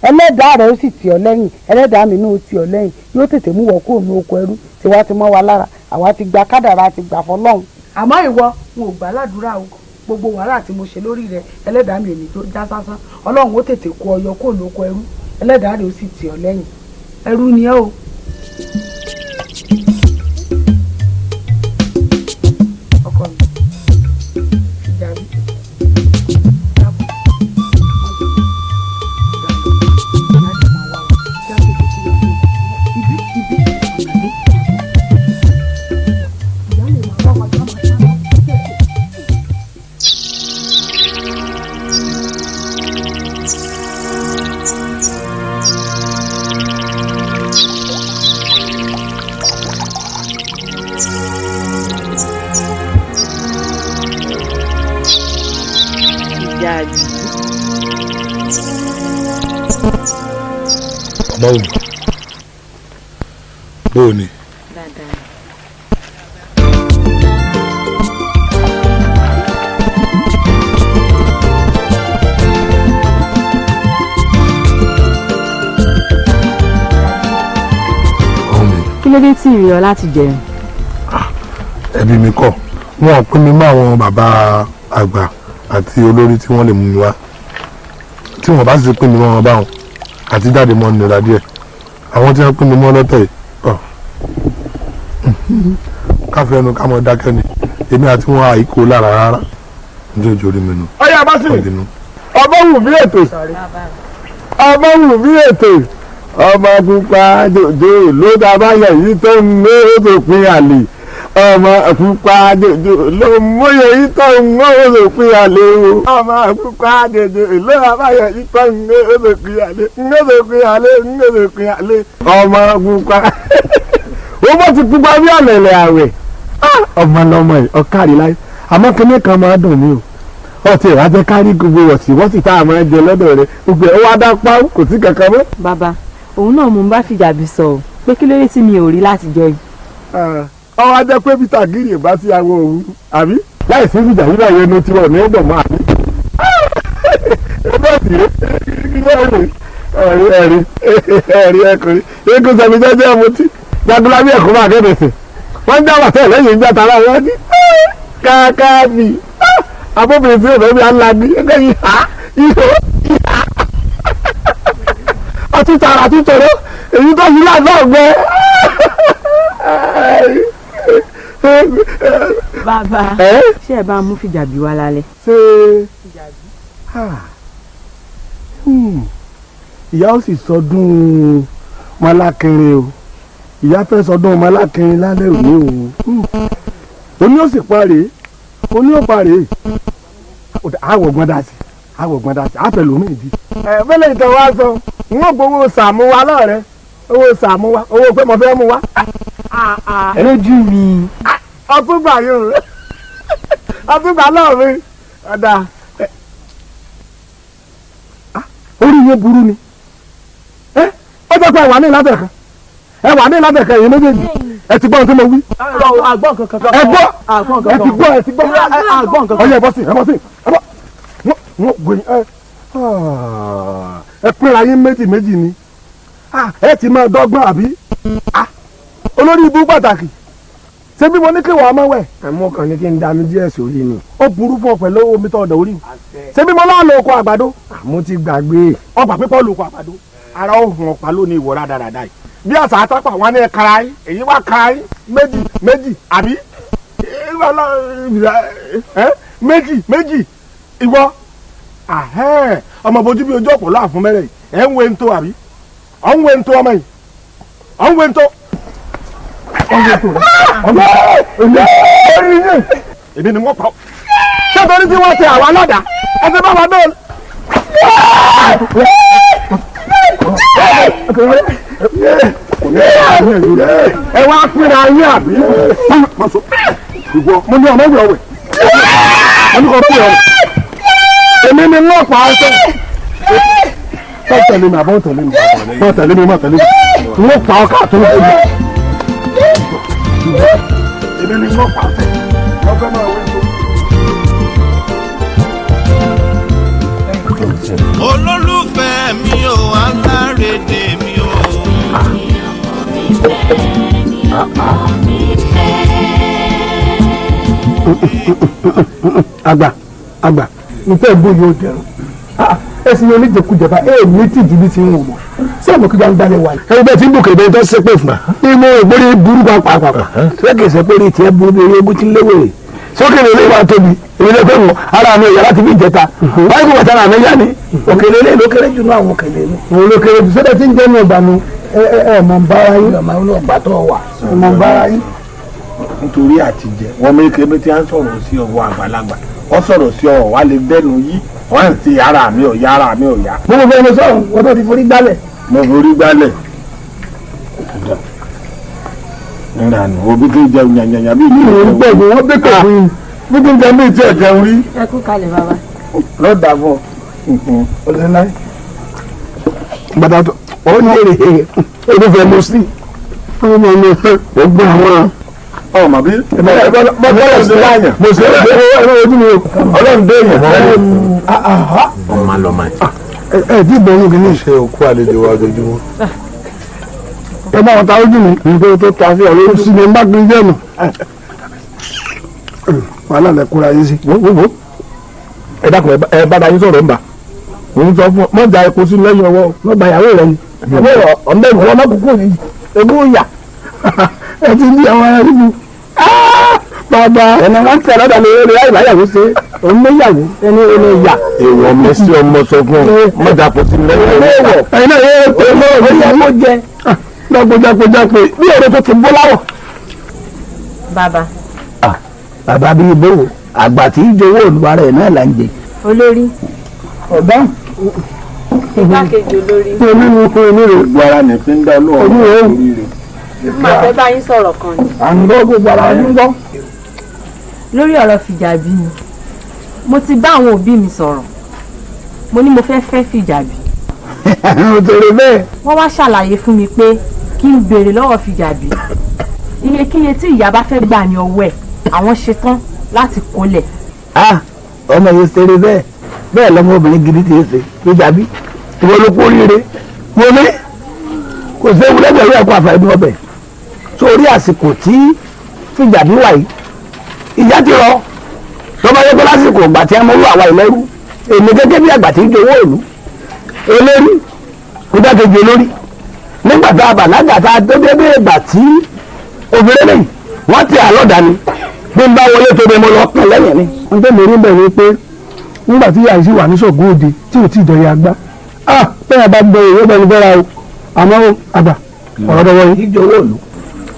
ẹlẹ́dàá rẹ̀ ó sì tì ọ́ lẹ́yìn ẹlẹ́dàá mi náà ó tì ọ́ lẹ́yìn yóò tètè mú wọ́ kúrò nínú oko ẹrú tiwa ti mọ́ wa lára àwa ti gba kádàrá ti gbà fọlọ́run. àmọ́ ìwọ n ò gbà ládùúrà o gbogbo wàhálà tí mo ṣe lórí rẹ ẹlẹ́dàá mi ò ní tó já sásán Ọlọ́run ó tètè kó ọyọ kó lóko ẹrú ẹlẹ́dàá rẹ̀ ó sì tì ọ́ lẹ́yìn ẹrú ni ẹ́ o. ọkọ mi Fìjàbí ọmọ òun bóò ni. kí ló dé tí ìrìn ọ láti jẹun. ẹbí mi kọ́ wọn ò pín mi mọ́ àwọn bàbá àgbà àti olórí tí wọ́n lè mú mi wá tí wọ́n bá sì pín mi mọ́ wọn báwọn àti jáde mọ́ nira díẹ̀ àwọn tí wọ́n pín mi mọ́ lọ́tẹ̀ yìí káfíń ẹnu ká mọ́ dákẹ́ ni èmi àti wọn àìkó lára rárá ní ojú orí mi nù. ọyá bá sì ọmọ wù bí ètò ọmọ wù bí ètò ọmọ pupa jòjò ló dá báyọ̀ yìí tó ń lé òpin àlè ọmọ pupa jòjò ló mọyẹ yìí tó ń lé òpin àlè o ọmọ pupa jòjò ló dá báyọ̀ yìí tó ń lé òpin àlè òpin àlè ọmọ pupa ó bọ́ ti pupa bí ọ̀lẹ̀lẹ̀ àwẹ̀ ọmọ lọmọ yìí ọ̀kárí láyé àmọ́ kíní kan máa dùn mí o ọtí ẹ̀ wá jẹ́ kárí gbogbo wọ̀sí tá a máa jẹ lọ́dọ̀ rẹ̀ gbogbo ẹ̀ wá dá pa kò sí kankan mọ́. bàbá òun náà mo ń bá Fìjàbí sọ ọ pé kí ló dé tí mi ò rí láti jọ yìí. ọwọ́ ajẹ́ pé Peter gírì bá sí àwọn òun àbí láì sí Fìjàbí náà yẹn ló ti wọ̀ ní ọ̀dọ̀ mọ́ àbí. ẹgbẹ́ òsì ẹ̀rí ẹkùnrin eégún sẹ́mi jẹ́jẹ́ mutí jagunlabi ẹ̀kọ́ máa kẹ́bẹ̀ sẹ̀ wọ́n já wàtẹ́ lẹ́yìn ìgbà tààrà wọn ní káàkáàbì abóbìnrin tí òbẹ́ bí alábi ẹgbẹ́ yìí ha ìhó ìhà àtúntàrà àtúntòrò èyí tó fi láàbọ̀ ọ̀gbẹ́. bàbá ṣé ẹ bá mú Fìjàbí wá lálẹ́. ṣé ìyá ó sì sọdún Mọ́lákínrin o ìyá fẹ́ sọdún Mọ́lákínrin lálẹ́ òní o oní ó sì parẹ́ oní ó parẹ́ àwọ̀gbọ́n dá sí àfẹlómi ìdí. fẹ́lẹ̀ ìtàn wa sọ n ó gbowó sàmú wa lọ́rẹ́ owó sàmú wa owó pé mo fẹ́ mú wa. lójú mi. ọtúgbà yóò ọtúgbà náà mi ọ̀dà orí yẹn burú ni ó jẹ́ pé ẹ wà ní ìlàbẹ̀ kan ẹ wà ní ìlàbẹ̀ kan èyí méjèèjì ẹ ti gbọ́ ohun tí mo wí. àgbọ̀n kankan. ẹ gbọ́ ẹ ti gbọ́ àgbọ̀n kankan. ọyẹ ẹ bọ́ sí ẹ bọ́ sí ẹ bọ́ wọ́n gbóyin ẹ pínra yín méjì méjì ni ẹ ti máa dọ́gbọ́n àbí olórí ibú pàtàkì ṣé bí mo ní kí wàá máa wẹ̀. àmọ́ kan ní kí n dami díẹ̀ sórí ni. ó burú fún ọ pẹ̀lú omi tó ọ̀dọ̀ orí. ṣé bí mo náà lo oko àgbàdo. mo ti gbàgbé. ọgbà pípọ́ lo oko àgbàdo. ara ó hùn ọ̀pá lónìí ìwọ rádaràdà yìí. bí àṣà àtàpà wọn ní ẹ kara yín èyí wá kara yín méjì àbí. méjì ìwọ. ọmọ bojú bí ojú ọ̀pọ̀lọ́ àfún mẹ́rẹ̀ yìí ẹ̀ ń wé ń tó àbí. ọ̀ ń wé ń tó ọmọ yìí. ọ̀ ń wé ń tó. èmi ni wọ́n pa ọ́ ṣé torí tí wọ́n tẹ àwa lọ́dà ẹsẹ̀ bá wa bẹ́ẹ̀. ẹ wá pínra yín àbí. mo ní ọmọ ìwé ọwẹ mo ní kò pín ọwẹ èmi ni wọ́n pa ọ́ sọ tẹ̀lé mi àbọ̀ tẹ̀lé mi mọ̀ tẹ̀lé mi wọ́n pa ọ́ káàtó ní ẹgbẹ́. èmi ni wọ́n pa ọ́ sẹ́ ọgbẹ́ náà wọ́n tó. olólùfẹ́ mi ò alárédè mi ò. àgbà nfẹ́ bó yóò dẹrùn ẹsìn yóò ní jẹkújẹba ní tí ìdílé ti ń wò mọ́ sí àmọ́ kíjà ń dalẹ̀ wà ní. ẹgbẹ́ tí ń bùkẹ́ bẹ́ẹ̀ tó ṣe pé fún wa ìmọ̀ ìgbóni burú pàápàá sókè ṣe pé ní tiẹ̀ burú bí eégún ti léwèrè sókè lè lè wá tóbi èmi lè fẹ́ mọ̀ ara mi ìyá láti bí ìjẹta báyìí kò wọ́n mi yá ni òkèlè lè ló kéré jù náà àwọn òkèlè mi. òun ló kéré jù sódà tí ń jẹ́ ní ọ̀bànú mọ̀ ń bára yín. mọ̀ ń bára yín. nítorí àtijẹ wọn méjì tí a ń sọ̀rọ̀ sí ọwọ́ àgbàlagbà wọ́n sọ̀rọ̀ sí ọwọ́ wa lè dẹnu yí wọ́n ń ti ara mi ò yá ara mi ò yá. mo fẹ́ lọ sọ̀rọ̀ wọ́n tó ti forí gbálẹ̀. mo forí gbálẹ̀. ìrànù òbí tó jẹ yànyànyà bí ìlú ìlú gbẹ̀gbẹ̀ wọ́n bẹ́ kẹ̀ fún yín bí tó jẹ bí ìtì ẹ̀jẹ̀ ń rí. ẹ kú kalẹ̀ bàbá. lọ́dà fún ọ ṣe náà. gbàdá tó ọ ní èrè olùfẹ́ mo sí ọmọ mi fẹ́ gbogbo àwọn ọmọ bí bọ́lá sí láàyàn mo sì ẹ̀rọ ojú mi ọlọ́run dé èèyàn. ọmọ lọ́mọ ẹ dìbò yín kìíní. ṣe òkú àlejò wa ojoojúmọ́. ẹ bá wọn ta ojú mi nígbà tó ta sí ọ̀rọ̀ sí ni n bá gbin jẹ́nu. wàhálà lẹ kóra yín sí. ẹ dákun ẹ bá dáyé sọ̀rọ̀ ńbà òun sọ fún ọ mọ̀jà epo sí lẹ́yìn ọwọ́ lọ́gbà ìyàwó rẹ ni. ọ̀nbẹ́ ìwọ ọmọkùnkùn ni egun yà. ẹ ti ní àwọn ará nínú. bàbá ẹni wọn tẹ lọ́dọ̀ mi lórí láì báyàwó ṣe òun méyàwó ẹni ẹni yà. èèwọ̀ mẹ́sì ọmọ sọ fún ọ mọ̀jà epo sí lẹ́yìn ọwọ́. ẹ̀yin náà yóò tó lọ́wọ́ ó jẹ jápéjápé bí èrè tó ti bó láwọ̀. bàbá. bàbá bíi bó àgbà tí í jowó olùwà rẹ̀ náà là ń jẹ. olórí. ọ̀dọ́. igbákejì olórí. onírúurú onírúurú. gbogbo ara ní fi ń dá olóòrùn orí rẹ̀. màá fẹ́ bá yín sọ̀rọ̀ kan ni. à ń gbọ́ gbogbo ara ń gbọ́. lórí ọ̀rọ̀ Fìjàbí ni mo ti bá àwọn òbí mi sọ̀rọ̀ mo ní mo fẹ́ fẹ́ Fìjàbí. nítorí bẹ́ẹ̀. wọ́n wá ṣàlàyé fún mi pé kí n béèrè lọ́wọ́ Fìjàbí iyekíye tí ìyá bá fẹ́ gbà ní ọwọ́ ẹ̀ àwọn ṣetán láti kólẹ̀. ọmọ yìí ṣeré bẹ́ẹ̀ lọ́mọbìnrin gidi ti ṣe Fìjàbí ìwọ ló kó rire wọlé kò séwu lẹ́gbẹ̀rún ẹ̀kọ́ àfàìdún ọbẹ̀ sórí àsìkò tí Fìjàbí wà yìí ìyá ti rọ lọ́ba yẹ kó lásìkò ìgbà tí a mọ̀ wú àwa ìlẹ́rú èmi gẹ́gẹ́ bí àgbà tí ń jowó ìlú olórí kúdákejì olórí nígbà tá a bàlágà tá a tó dédé ìgbà tí obìnrin lẹ́yìn wọ́n ti àlọ́dà ni bí n bá wọlé tó bẹ mo lọ kàn lẹ́yìn ni. wọ́n tẹ́ mi rí bẹ́ẹ̀ ni pé nígbà tí yàrá sì wà ní ṣògo òde tí ò tí ì dọ̀yà gbá bẹ́ẹ̀ bá gbọ́ ìwé bẹ́ẹ̀ ni bẹ́ẹ̀ ra o àmọ́ àgbà ọ̀rọ̀ dọ̀wọ́ yìí. ìjọwọ́ òlu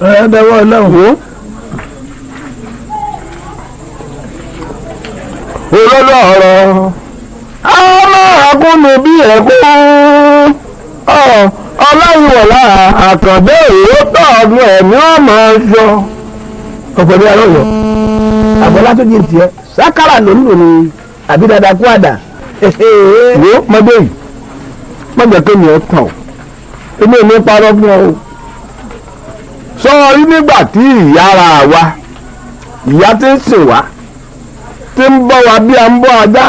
ọ̀rọ̀ dọ̀wọ́ ọlọ́run. olólù ọ̀rọ̀ ọlọ́ọ̀kúnnù bí ẹ̀kú ọláyíwọ̀lá àkàndé òótọ́ ọdún ẹ̀mí ọmọ ṣọ. ọ̀pẹ̀lẹ̀ arọ́yọ̀ àbọ̀lá tó di tiẹ̀ sákàrà ló ń lò ní àbí dada kú àdá. wo mọ́dé yìí mọ́jọ́ kémi ẹ̀ tàn èmi ò ní parọ́ fún ọ o. sọ rí nígbà tí ìyá ara wa ìyá tí ń sìn wá tí ń bọ́ wa bí a ń bọ́ ajá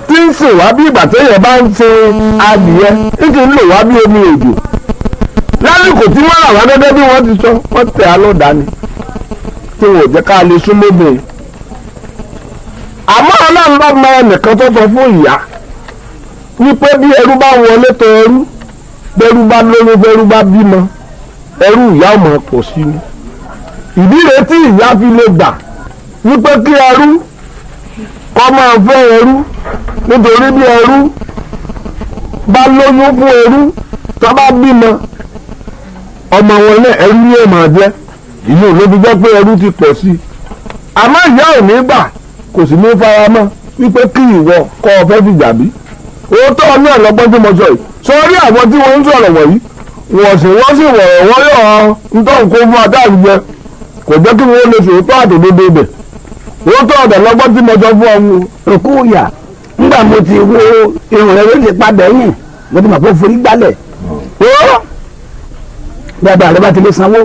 tí ń sìn wá bí ìgbà téèyàn bá ń sin adìyẹ tí kì í lò wá bí omi òjò lásìkò tí wọ́n rà wá gẹ́gẹ́ bí wọ́n ti sọ wọ́n tẹ̀ á lọ́dà ni tí wọn ò jẹ́ ká lè súnmọ́ bẹ́ẹ̀. àmọ́ ọlọ́run bá mọ ẹnìkan tó sọ fún ìyá wípé bí ẹrú bá wọlé tọ̀ ẹrú bẹ́rú bá lóyún bẹ́rú bá bímọ ẹrú ìyá ọmọ pọ̀ sí ni. ìdí rẹ̀ tí ìyá fi lè gbà wípé kí ẹrú kọ́ máa fẹ́ ẹrú nítorí bí ẹrú bá lóyún fún ẹrú tó bá bímọ ọmọ wọn náà ẹrú ni ó máa jẹ́ ìlú ló fi jẹ́ pé ẹrú ti pọ̀ sí i. àmọ́ ìyá ò ní gbà kò sì ní fara mọ́ wípé kí ìwọ kọ́ ọ fẹ́ fìjà bí. òótọ́ ọ̀nà ọ̀lọ́gbọ́n tí mo sọ yìí sọrí àwọn tí wọ́n ń sọ̀rọ̀ wọ̀nyí wọ́n sì wọ̀rọ̀ wọ́n yọ̀ ọ́ nítorí kó fún adáàlú jẹ kò jẹ́ kí wọ́n lè sòótọ́ àtòdodo ibẹ̀. òótọ́ ọ̀dọ̀ lọ́gbọ́n tí mo sọ fún ọmọ. òkú ìyá nígbà mo ti wo irun rẹ ló ti padà ẹ̀yìn mo ti mọ̀ pé forí gbálẹ̀. dáadáa rẹ bá ti lè sanwó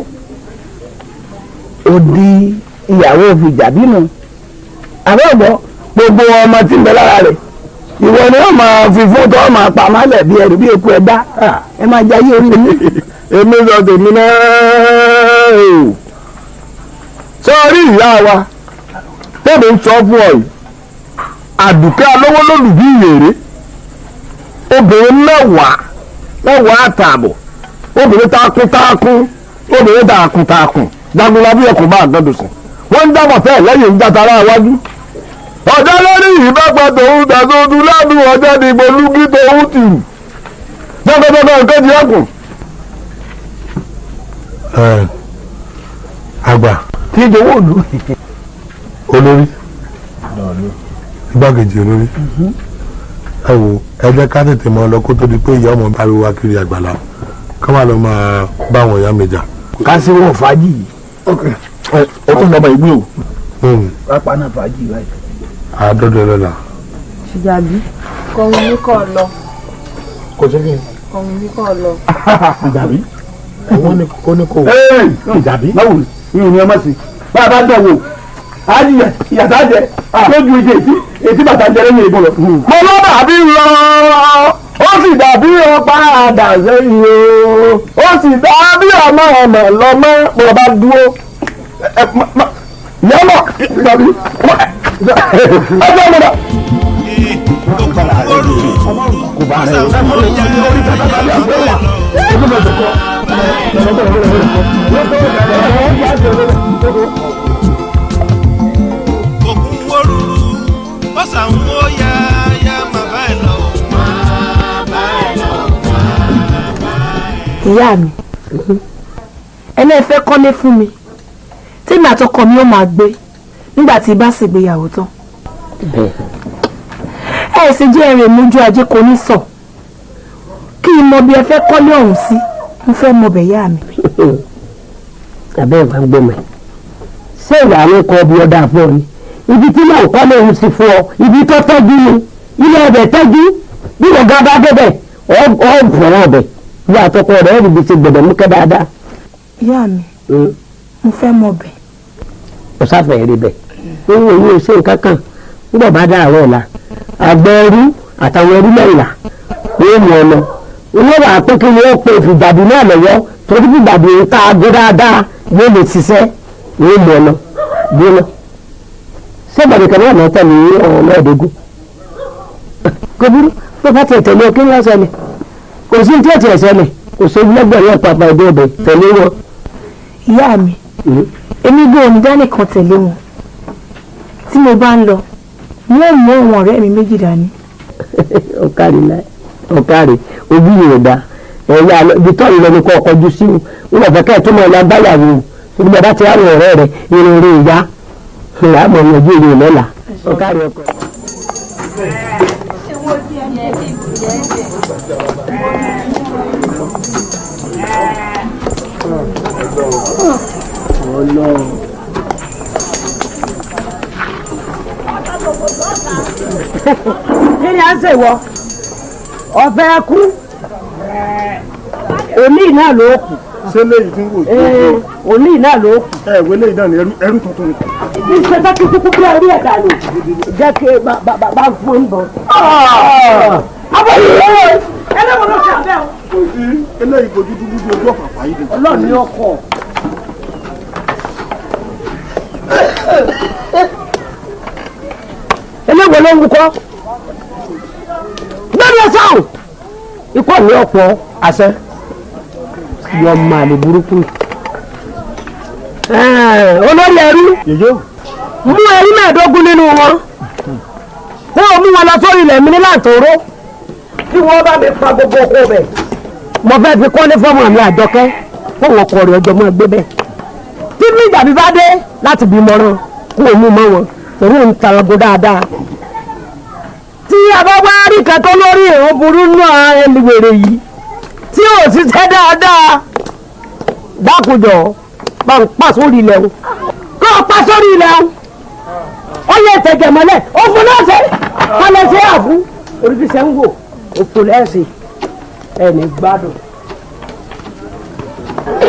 ó di ìyàwó fìjà bínú àbẹ́ ọ̀gbọ́ gbogbo ọmọ tí ń bẹ lára rẹ̀ ìwọ ni wọ́n máa fi fún tọ́ máa pa málẹ̀ bí ẹrù bí eku ẹ̀dá ẹ máa jayé orí mi. èmi sọ tèmi náà sọ́ọ́rí ìyá wa tẹ́lẹ̀ ń sọ fún ọ yìí àdùkẹ́ alówó lólùbí ìyèrè obìnrin mẹ́wàá àtààbọ̀ obìnrin takuntakun obìnrin takuntakun jagunlabi ẹkùn bá àdọ́dọ̀ sùn wọ́n ń dábọ̀ tẹ́ lẹ́yìn ń jàtara iwájú ọjọ́ lórí ìbápa tòun tàṣojú ládùn ọjọ́ dìbò lúgí tòun tìrù gbọ́gbọ́gbọ́ nǹkan ti ẹkùn. àgbà tí ìdòwò òlu olórí igbákejì olórí ẹ wo ẹ jẹ́ ká tètè mọ lọ kó tó di pé ìyá ọmọ bá wá kiri àgbàlá ká má lọ máa bá àwọn ìyá mi jà. ká sí wọn fàájì yìí. ó tún lọ́mọ ìgbé o. pápá náà fàájì báyìí. àádọ́dọ̀ lọ́la. Fìjàbí kọrin ní kọ́ lọ. kò sí kí n. kọrin ní kọ́ lọ. Fìjàbí wọ́n ní kó ní kó. Fìjàbí báwo ni ìyẹn ọmọ sí bá a bá dọ̀ wò á ní ìyàtọ̀ àjẹ lójú ìjẹ ètí bàtà jẹ lẹ́yìn ìbọn lọ. mo lọ dàbí lọ ó sì dàbí ọ̀pá àdà sẹ́yìn o ó sì dàbí ọmọ lọ́mọ mo bá dúró yálà dàbí ẹgbẹ́ mi dà. kò bá rẹ̀ òkun wórúurú ó sàn wó yáyá má bá ẹ lọ. ìyá mi ẹni ẹ fẹ́ kọ́lé fún mi tèmi àtọkọ mi ó máa gbé nígbà tí bá sì gbéyàwó tán ẹ sì jẹ́ èrè mójú ajé kò ní sọ kí n mọ bí ẹ fẹ́ kọ́lé ọ̀hún sí mo fẹ́ mọ bẹ̀ yá mi. àbẹ́ ìwà ń gbọ́mọ̀ ẹ̀ ṣé ìwà àwọn kan bí ọ̀dà fún ọ ni ibi tí náà kọ́ lóhun sí fún ọ ibi tó tọ́jú ni ilé ọbẹ̀ tọ́jú bí ọ̀gá bá débẹ̀ ọ̀ fọ̀rọ̀ ọbẹ̀ bí àtọkọ rẹ̀ ẹ̀rì bí ti gbọ̀dọ̀ mú kẹ́ dáadáa. ìyá mi mo fẹ́ mọ bẹ̀. ó sáfẹ̀ rí bẹ̀ nínú èyí ò ṣe nǹkan kan nígbà bá dá àárọ̀ ọ̀la àgbẹ̀ ẹrú àtàwọn ẹrú mẹ́rìnlá wọ́n mú ọ lọ wọ́n wà pé kí wọ́n pe Fìjàbí náà lọ́wọ́ torí Fìjàbí ń ta agbó dáadáa yóò lè ṣiṣẹ́ wọ́n mú ọ lọ bí lọ. sẹ́gbàdì kan náà lọ́tẹ̀ ní ọ̀ọ́dógún kò burú bó bá tiẹ̀ tẹ̀lé kí wọ́n ṣẹlẹ̀ kò sí tí ó tiẹ̀ ṣẹlẹ̀ kò sí lẹ́gbẹ̀rún ọ̀pàpà ìdí ọ̀bẹ tẹ̀lé wọn. ìyá mi èmi gbọ́ onídàáni kan tẹ̀lé wọn tí mo bá ń lọ wọ́n mú àwọn ọ̀rẹ́ mi méjì dání. ọ̀kàrí ojú yìí dá ẹ̀yà ibi tó ń lọ ní kọ́ ọkọ̀ ojú sí i wọ́n fẹ́ kẹ́ ẹ̀ tó máa lọ agbáyàwó o nígbà bá ti ráwọn ọ̀rẹ́ rẹ̀ irun orí ìyá ìyàmọ̀ ní ojú ìrìn lọ́la ọ̀kàrí ọkọ̀. kí ni à ń ṣèwọ ọ̀fẹ́ kú òní náà ló kù. ṣé léyìí tí ń wò ó. òní náà ló kù. ẹ ìwé léyìí náà ni ẹrú tuntun ni. iṣẹ́ tó kí kúkú bí orí ẹ̀dá ni jẹ́ kí bá fún un bọ̀. abọ́ yìí lọ́wọ́ ẹlẹ́wọ̀n ló ṣe àbẹ́ o. kò sí eléyìí kojú dúdú bí ojú ọ̀fà fàyè dé. ọlọ́run ni ọkọ̀. eléwo ló ń wúkọ́ gbẹ́dọ̀ sáwọn ikọ́ mi ọ̀pọ̀ àṣẹ yọ máa lè burúkú olórí ẹrú mú ẹrú mẹ́ẹ̀ẹ́dógún nínú wọn wọ́n mú wọn lọ sórí ilẹ̀ mi ní láǹtòró tí wọ́n bá mi pa gbogbo oko bẹ̀ mo fẹ́ fi kọ́lé fọ́mọ mi Àjọkẹ́ fún wọn kọ rẹ̀ ọjọ́ mọ́ gbé bẹ́ẹ̀ tí bí ìjà bí bá dé láti bí mọ́rán kó o mú mọ́ wọn òun ń tarago dáadáa tí a bá wá rí kẹtọ́ lórí èrò burú náà ẹni wèrè yìí tí ò ṣiṣẹ́ dáadáa dákùjọ bá ń pa sórí ilẹ̀ o kó o pa sórí ilẹ̀ o ó yẹ tẹ̀gẹ̀ mọ́lẹ̀ ó fún lọ́sẹ̀ kọ́lẹ̀ sí àfún oríṣiríṣẹ́ ń wò ó fún lẹ́sẹ̀ ẹni gbádùn.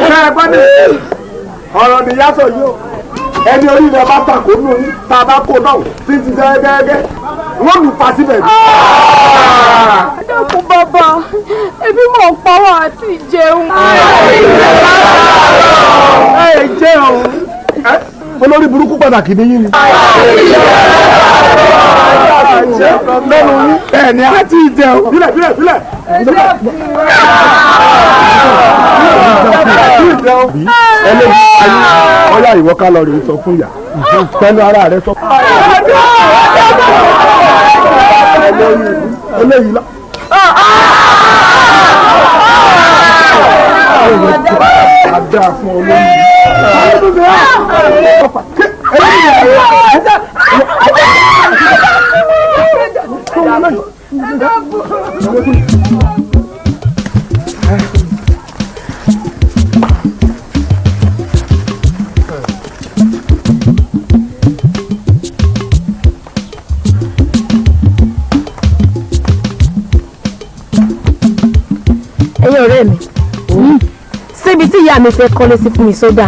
ṣé ẹ gbọ́dọ̀ ọ̀rọ̀ nìyá sọ yìí o ẹni orí rẹ̀ bá tàkó nù ní tá a bá kó náà tí ti gẹ́gẹ́ wọ́n lù pa síbẹ̀. dákun bàbá ebi mọ̀ ń pa wá àti ìjẹun. ẹ jẹun olórí burúkú pàtàkì níyìn ni. lẹ́nu yín ẹ̀ ní àti ìjẹun. bílẹ̀. ọyá ìwọ ká lọ rèé sọ fún ìyá pẹ̀lú ara rẹ sọ. eléyìí lọ. àdá fún olóyún. ẹ̀yin ọ̀rẹ́ mi síbi tí ìyá mi fẹ́ kọ́lé sí fún mi sódà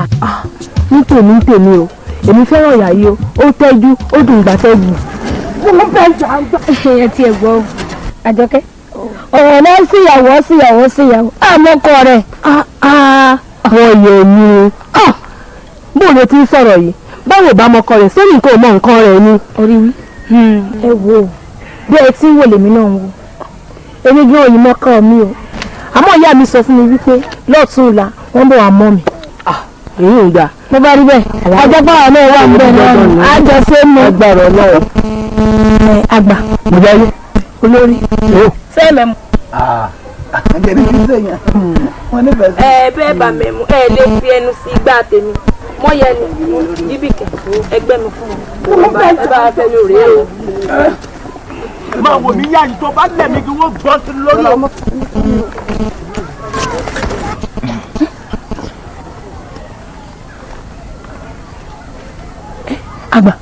ní tèmi o èmi fẹ́ràn ìyá yìí o ó tẹ́jú ó dùn ìgbà tẹ́jú. mo fẹ́ jà ń gbà. èèyàn ti ẹ̀gbọ́ Àjọkẹ́ ọ̀rọ̀ náà síyàwó àmọ́kọ rẹ̀. àwọn èèyàn mi bó ló ti ń sọ̀rọ̀ yìí báwo bá mọkọ rẹ̀ sórí nǹkan ò mọ nǹkan rẹ̀ ni. orí wí ẹ wo bí ẹ tí ń wò lèmi náà ń wo èmi gbé òyìn mọ́kọ́ mi o àmọ́ ìyá mi sọ fún mi wípé lọ́ọ̀tún ìlà wọ́n bọ̀ wá mọ́ mi. èyí ń gbà. mo bá rí bẹ́ẹ̀ ajẹ́pàá náà wà níbẹ̀ náà àjọṣe mi. agbára ọlọ́run. àgbà. mo jẹ́ yé. olórí. sẹ́ẹ̀mẹ̀ mu. àjẹrí ti sèyàn wọn nífẹ̀ẹ́ sí. bẹ́ẹ̀ bá mẹ́mu lè fi ẹnu sí igbá tèmi mọ́ yẹn ni jíbìkẹ́ ẹgbẹ́ mi fún mi. ẹ bá fẹ́ mi ò rí o. máa wò mí yá yìí tó bá lẹ̀ mí kí wọ́n gbọ́ sí lórí ọmọ. àgbà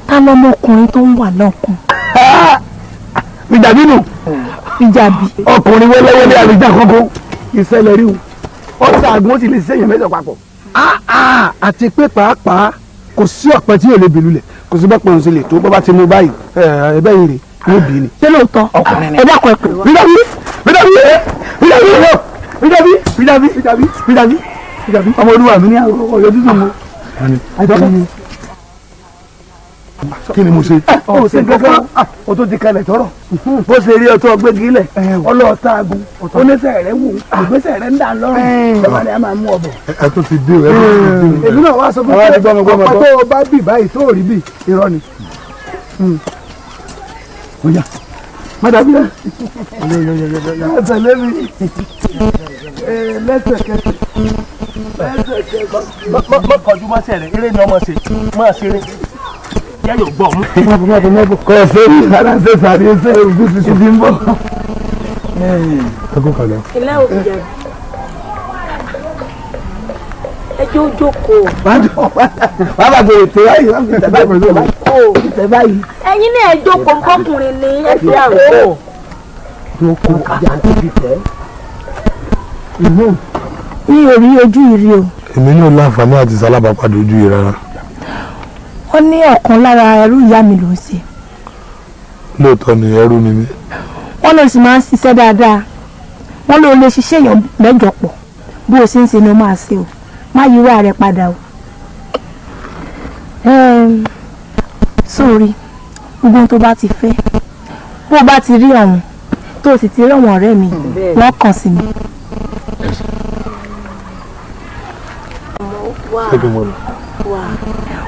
ta lọmọkùnrin tó ń wà lọ́kùn. fìjàbí nù. fìjàbí. ọkùnrin wẹ́lẹ́wẹ́lẹ́ àbíjà kọ́kọ́ ìṣẹ̀lẹ̀ rí o ọ̀sẹ̀ àgùn ó sì lè ṣèyàn mẹ́sàn papọ̀. àti pé pàápàá kò sí ọ̀pẹ tí yóò lè bìlú lẹ̀ kò sí bọ́pẹ̀ òun lè tó bọ́ bá ti mú báyìí ẹ̀bẹ̀ yìí rè ní bì ní. ṣé lóòótọ́ ẹ dákun ẹ pè wá. fìjàbí ọmọ olúwa mi ní ọ̀yọ́ dídùn mu. kí ni mo ṣe. ó ṣe kankan ó tó ti kalẹ̀ tọrọ bó ṣe rí ọtọ gbégi lẹ̀ ọlọ́ọ̀ta agun oníṣẹ́ rẹ̀ wò ìgbésẹ̀ rẹ̀ ń dà lọ́rùn bàbá rẹ̀ á máa mú ọbẹ̀. ẹ tó ti dé o ẹ tó ti dé o. èmi náà wá sọ fún mi pé ọ̀pọ̀ tó o bá bì báyìí tó o rí bì irọ́ ni. oya mọ́tàbí rẹ̀. tẹ̀lé mi lẹ́sẹ̀kẹsẹ̀. mọ kọjú mọ́sẹ̀ rẹ̀ eré ni ọmọ ṣe máa ṣeré yẹ yóò gbọ́ mú. kọ́ ẹ fẹ́ mi sára ṣe sàrí ẹsẹ̀ ojú ti ti ń bọ̀. ẹ kó kalẹ̀. ilé òbí jẹ ẹjọ́ jókòó. wàá bàbá ètò ayé wọn fi tẹ̀bá ìpínlẹ̀ wọn. tẹ̀bá yìí. ẹ̀yin náà ẹ jókòó kọkùnrin ní ẹsẹ̀ àrò. jókòó kájà ń tóbi tẹ́. mi ò rí ojú ìrí o. èmi ní o láǹfààní àti sálábàápàdé ojú yìí rárá. wọ́n ní ọ̀kan lára ẹrú ìyá mi ló ń ṣe. lóòótọ́ ni ẹrú ni mí. wọ́n ló sì máa ń ṣiṣẹ́ dáadáa wọ́n ló lè ṣiṣẹ́ èèyàn mẹ́jọ pọ̀ bó o ṣe ń ṣe ni o máa ṣe o má yíwá rẹ padà o. sórí gbogbo ohun tó bá ti fẹ́ bó bá ti rí ọ̀hún tó sì ti rí àwọn ọ̀rẹ́ mi wọ́n kàn sí mi.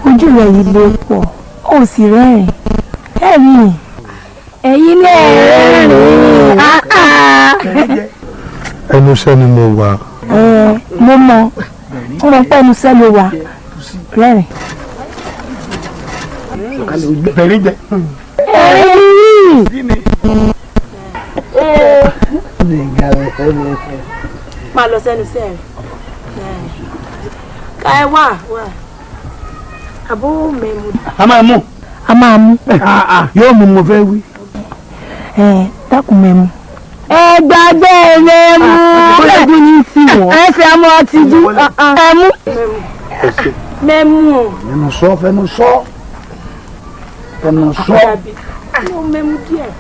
ojú rẹ̀ yìí lè pọ̀ ó sì rẹ́rìn ẹ̀rín ẹ̀yin náà rẹ́rìn. ẹnu iṣẹ́ ni mo wà. mo mọ pé ẹnu iṣẹ́ ló wà rẹ́rìn. bẹ̀rẹ̀ jẹ. máa lọ sẹ́nu sẹ́ẹ̀ ká ẹ wà àbó mẹ́mu. a máa mú. a máa mú. yóò mú mo fẹ́ wí. dákun mẹ́mu. ẹ gbàgbé mẹ́mu. ọlọ́dún ní sí wọn. ẹ fi amọ̀ ọtí jú ẹ mú. mẹ́mu. fẹnu sọ fẹnu sọ fẹnu sọ. mo mẹ́mu díẹ̀.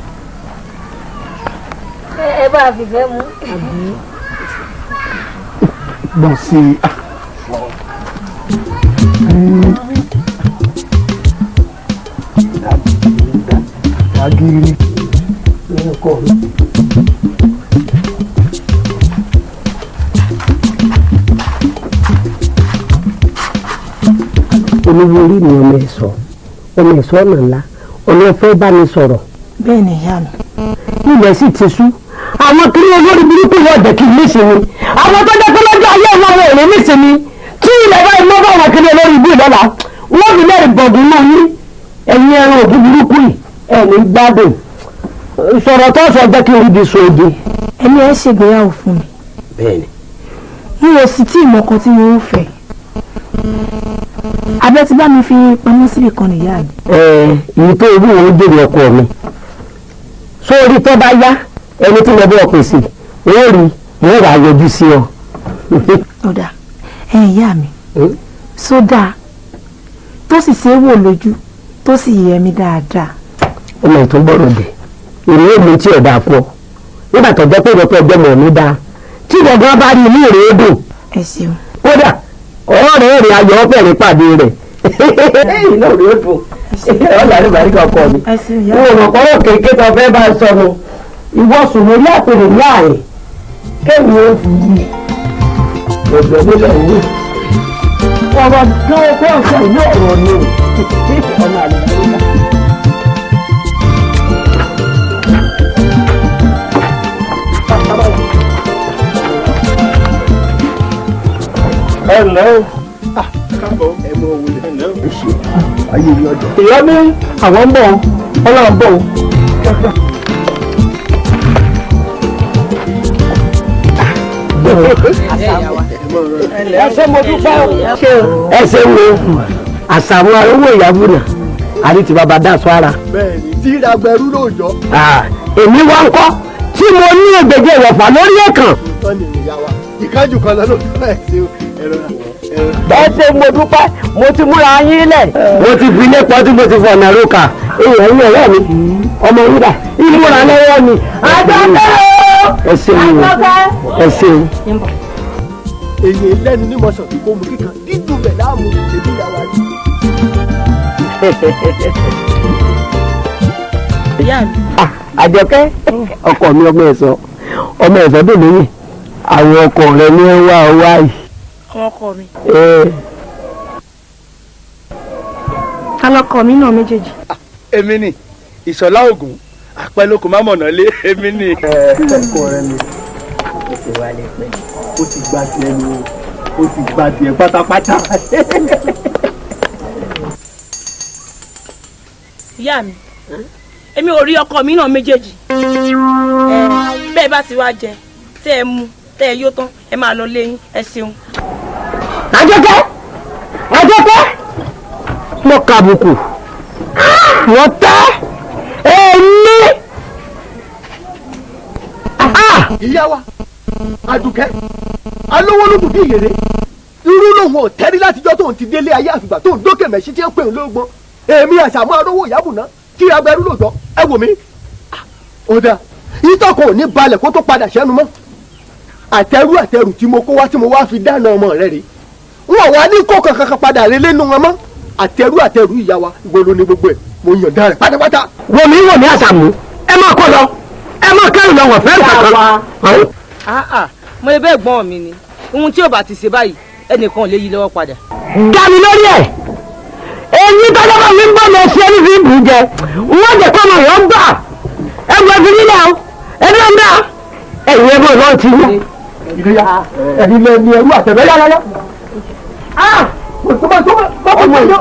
ẹ bá a fi fẹ́ mu. gbọ̀n sí i. agiri lẹ́kọ̀ọ́. olówó orí ni ọmọ ẹ̀sọ́ ọ̀nà ńlá ọ̀nà ẹ̀fẹ́ bá mi sọ̀rọ̀. bẹ́ẹ̀ ni ìyá mi. ilẹ̀ sì ti sú àwọn kiri olórí burúkú yóò jẹ́ kí n níṣìí àwọn tó jẹ́ pé lọ́jọ́ ayé ìwọ̀n wọn ò ní níṣìí tí ilẹ̀ bá iná bá wọn kiri olórí ibú ìlọ́la wọ́n fi lẹ́rìí bọ̀dùn náà ní ẹ̀yin ẹran òbí burúkú yìí ẹ̀mí gbádùn sọ̀rọ̀ tó sọ jẹ́ kí n rí so oge. ẹni ẹ ṣègbéyàwó fún mi. bẹ́ẹ̀ni. mi ò sì tí ì mọ ọkọ tí mo ń fẹ́ abẹ́ ti bá mi fi pamọ́ síbi kan nìyá mi. ìyí tó irú òun jèrè ọkọ mi sórí tó bá yá ẹni tí mo bọ́ pèsè ó rí wọ́n wàá yọjú sí ọ. ọ̀dà ìyá mi sódà tó sì ṣe é wò lójú tó sì yẹ mi dáadáa. ọmọ ìtún gbọ́dọ̀ dé èrè èmi tí ọ̀dà pọ̀ nígbà tó jẹ́ pé ìrọ́pọ̀ ẹgbẹ́ mọ̀ mí dáa tí gbọ̀ngàn bá rí inú ìrè dùn. ẹ ṣeun. kódà ọ̀rẹ́ rẹ̀ ayọ̀ ọ̀pẹ̀rẹ̀ pàdé rẹ̀ inú ìrè dùn ọ̀là ní bàríkà ọkọ mi. wọn ò mọ̀ kọ́rọ̀ kéèké tó fẹ́ bá a sọnù ìwọ́sùn lórí àpèrè ní ààrẹ kéwì ó fi yí ọ̀dọ̀ nílẹ̀ ìwé ọ̀rọ̀ tó kọ́ ọ̀sẹ̀ ìlú ọ̀rọ̀ ni ọ̀nà àlùbáríkà. ẹ ǹlẹ́ o. káàbọ̀ ẹ mọ òun ẹ ǹlẹ́ o. ayé mi ọjọ́. ìyá mi àwọn ń bọ̀ ọlọ́run bọ̀ o. ẹ ṣé mo dúpẹ́ o. ẹ ṣé wo àṣàmú arówó ìyàwó náà àrí ti bàbá dá aṣọ ara. bẹ́ẹ̀ni tí ìdàgbẹrú lóòjọ́. èmi wá ń kọ́ tí mo ní ègbèje ìwọ̀fà lórí ẹ̀kan. tọ́ni ìyá wa ìkájù kan lọ́dún ẹ̀ ṣe ẹ̀rọ bẹ́ẹ̀ ṣe mo dúpẹ́ mo ti múra yín lẹ̀. mo ti fi ilé pọ́ tí mo ti fọ̀nà rókà ẹ̀yìn ọ̀rẹ́ mi ọmọ wúrà ìmúra lọ́wọ́ mi. àjọkẹ́ o. ẹ ṣeun ẹ ṣeun. èyí lẹ́nu ní mọ̀sán tí kò mú kíkan dídùn bẹ̀ láàmú èmi ìyá wa rí. àjọkẹ́ ọkọ mi ọmọ ẹ̀sọ́ dùn lóyè àwọn ọkọ rẹ ní wá ọwá yìí. àwọn ọkọ mi. alọkọ mi náà méjèèjì. èmi ni ìṣọ̀lá ògùn àpẹlókun má mọ̀nà lé èmi ni. ọkọ rẹ ni ó ti wá lè pẹ́ ó ti gbá tiẹ̀ ni ó ti gbá tiẹ̀ pátápátá. ìyá mi èmi ò rí ọkọ mi náà méjèèjì bẹ́ẹ̀ bá ti wá jẹ tẹ́ ẹ mú tẹ́ ẹ yó tán ẹ máa lọ léyìn ẹ ṣeun. àjọkẹ́ mo kàbùkù wọ́n tẹ́ èmi. ìyá wa Àdùkẹ́ alówólógún bí ìyèrè irú lòun ò tẹ́rí látijọ́ tóun ti délé ayé àfìgbà tóun dókè mẹ́sì tí ń pè ń lóògbọ́n èmi àṣàmú arówó ìyábùná kí abẹ́rú lòjọ́ ẹ wò mí. ó dáa ìtọ́kọ̀ ò ní balẹ̀ kó tó padà sẹ́nu mọ́ àtẹrù tí mo kó wá tí mo wá fi dáná ọmọ rẹ rè wọn wá ní kó kankan padà rẹ lẹ́nu wọn mọ́ àtẹrù ìyá wa ìwọ ló ní gbogbo ẹ̀ mo yànda rẹ̀ pátápátá. wòmí àṣàmù ẹ máa kó lọ ẹ máa kẹrù lọ wọ̀ fẹ́ẹ́ kankan. mo lè bẹ́ẹ̀ gbọ́n mi ni ohun tí ò bá ti ṣe báyìí ẹnìkan ò lè yí lọ́wọ́ padà. dàmí lórí ẹ̀ èyí tọ́jọ́ bá mi ń bọ̀ lọ sí ẹni fi ń bù jẹ wọ́n jẹ́ kọ́ ọmọ rẹ̀ ń gbà ẹgbẹ́ fi nílẹ̀ o ẹni ń dá ẹ̀yìn ẹgbẹ́ náà ti wú. ẹ̀yin lẹ ní ẹrú àtẹ̀bẹ́ yára.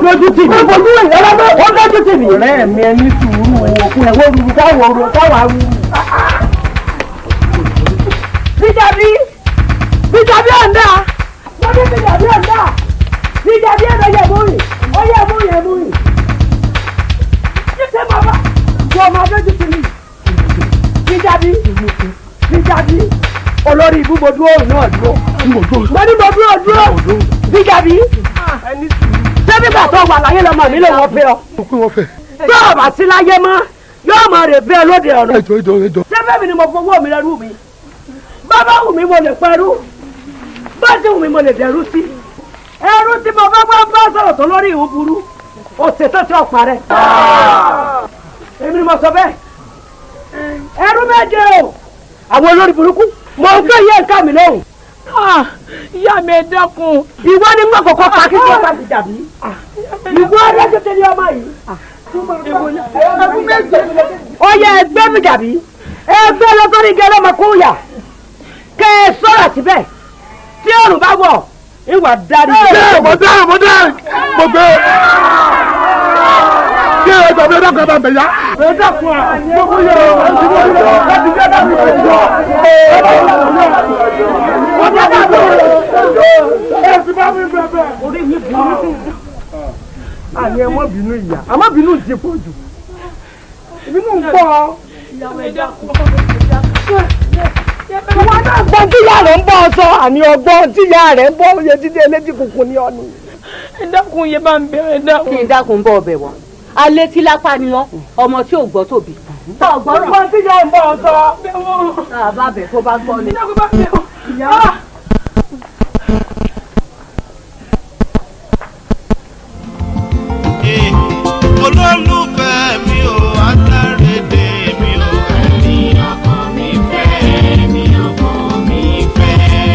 lójú tì mí ó lójú tì mí. ọ̀rẹ́ mi ẹni sùúrù òkú ẹ̀wọ́ ruru káwọ̀ arú. bíjàbí ọ̀ndà wọ́n ní bíjàbí ọ̀ndà ẹ̀rọ yẹ múrì ó yẹ múrì. ṣé bàbá wọ́n máa lójú tì mí. bíjàbí olórí ibú mo dúró náà dúró. mo ní mo dúró bíjàbí. sẹ́bígbà tó wà láyé lọ́mọ mi lè wọ́n fẹ́ ọ. tó o bá sí láyé mọ́ yóò máa rè bẹ́ẹ̀ lóde ọ̀run. sẹ́bẹ̀ mi ni mo fowó mi lẹ́rú mi. bàbá wù mí mo lè pẹ́rú. bá ti wù mí mo lè dẹ̀rú sí. ẹrú tí mo bá sọ̀rọ̀ tó lórí ìhun burú. o ṣètò tí o parẹ́. èmi ni mo sọ bẹ́ẹ̀. ẹrú méje o. àwọn olórí burúkú mo ń gbé yẹ nǹkan mi lóhùn. ìyá mi ẹ dákun. ìwọ ni mo kọ́kọ́ pa kí wọ́n bá ti dàbí. ìwọ ẹlẹ́jọ́ tẹ́lẹ̀ ọmọ yìí. ó yẹ ẹgbẹ́ mi dàbí ẹgbẹ́ lọ́tọ́rí gẹ́lẹ́ ọmọ kó yà kẹ́ ẹ sọ̀rọ̀ síbẹ̀ tí òrùn bá wọ̀ ìwà dárí. mo gbé kí ẹ jọ bí dákun ẹ bá ń bẹ yá. ẹ dákun à gbogbo yẹ ọ ti wọ́n yọ láti jẹ́ dákun ẹ jọ. ẹ ti bá mi bẹ̀bẹ̀. orí mi burú. àní ẹ má bínú ìyá a má bínú ti pọ̀ jù. ìbínú ń pọ̀. ìyàwó ẹ dákun. ìwọ náà gbọ́ tíyà rẹ̀ ń bọ́ ọ sọ àní ọgbọ́n tíyà rẹ̀ ń bọ́ oyè dídé eléjì kùkù ní ọ̀nì. ẹ dákun yẹ bá ń bẹ̀rẹ̀ dákun. kí n dákun bọ́ ọbẹ̀ wá alẹ́ tí lápá ni wọ́n ọmọ tí ò gbọ́ tòbí. ọgbọ́n tíyà ń bọ́ ọ sọ. bá bẹ̀ tó bá gbọ́ ni. olólùfẹ́ mi ò alárédè mi ò ẹni ọkàn mi fẹ́ ẹni ọkàn mi fẹ́.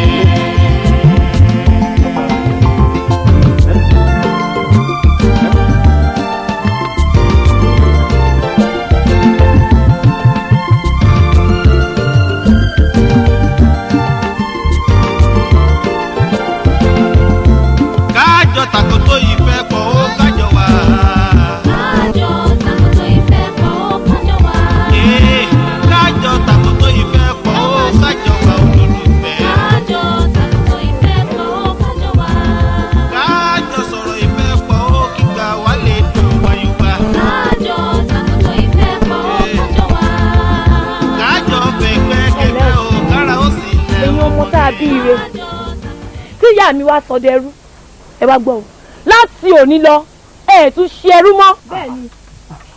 kájọ tàkótó ìfẹ́ pọ̀ ó kájọ wá. kájọ tàkótó ìfẹ́ pọ̀ ó kájọ wá olólùfẹ́. kájọ sọ̀rọ̀ ìfẹ́ pọ̀ ó kíkà wá lè dùn wáyúwá. kájọ fẹ̀gbẹ́ kẹ̀kẹ́ ó kára ó sì lẹ̀. èèyàn ọmọ tá a bí ire tí ìyá mi wá sọ dẹrú ẹ wá gbọ́ o láti òní lọ ẹ tún ṣe ẹrú mọ́. bẹ́ẹ̀ni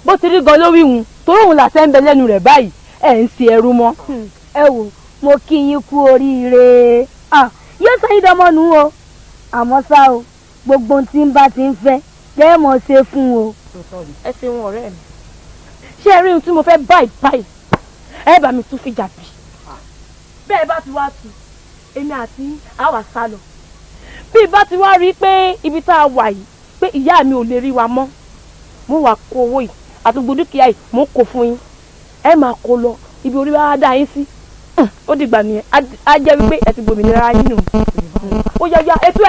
bó ti rí gan lórí ìhun torí òun làṣẹ ń bẹ lẹ́nu rẹ̀ báyìí ẹ ń ṣe ẹrú mọ́. ẹ wò mo kí yín kú oríire yóò sọ yín dọmọnù o àmọ́ ṣá o gbogbo ohun tí ń bá ti ń fẹ́ lẹ́ẹ̀ mọ̀ ṣe fún o. ẹ ṣeun ọ̀rẹ́ mi ṣé ẹ rí ohun tí mo fẹ́ báyìí ẹ bá mi tún fi jà bí. bẹ́ẹ̀ bá ti wá tu èmi àti àwa sá lọ bí ibà ti wá rí i pé ibi tá a wà yìí pé ìyá mi ò lè rí wa mọ́ mo wà kó owó yìí àtúgbò dúkìá yìí mo kó fún yín ẹ máa kó lọ ibi orí wa dá yín sí ó dìgbà nìyẹn á jẹ́ wípé ẹ ti gbòmìnira yín nù ó yá ẹtú.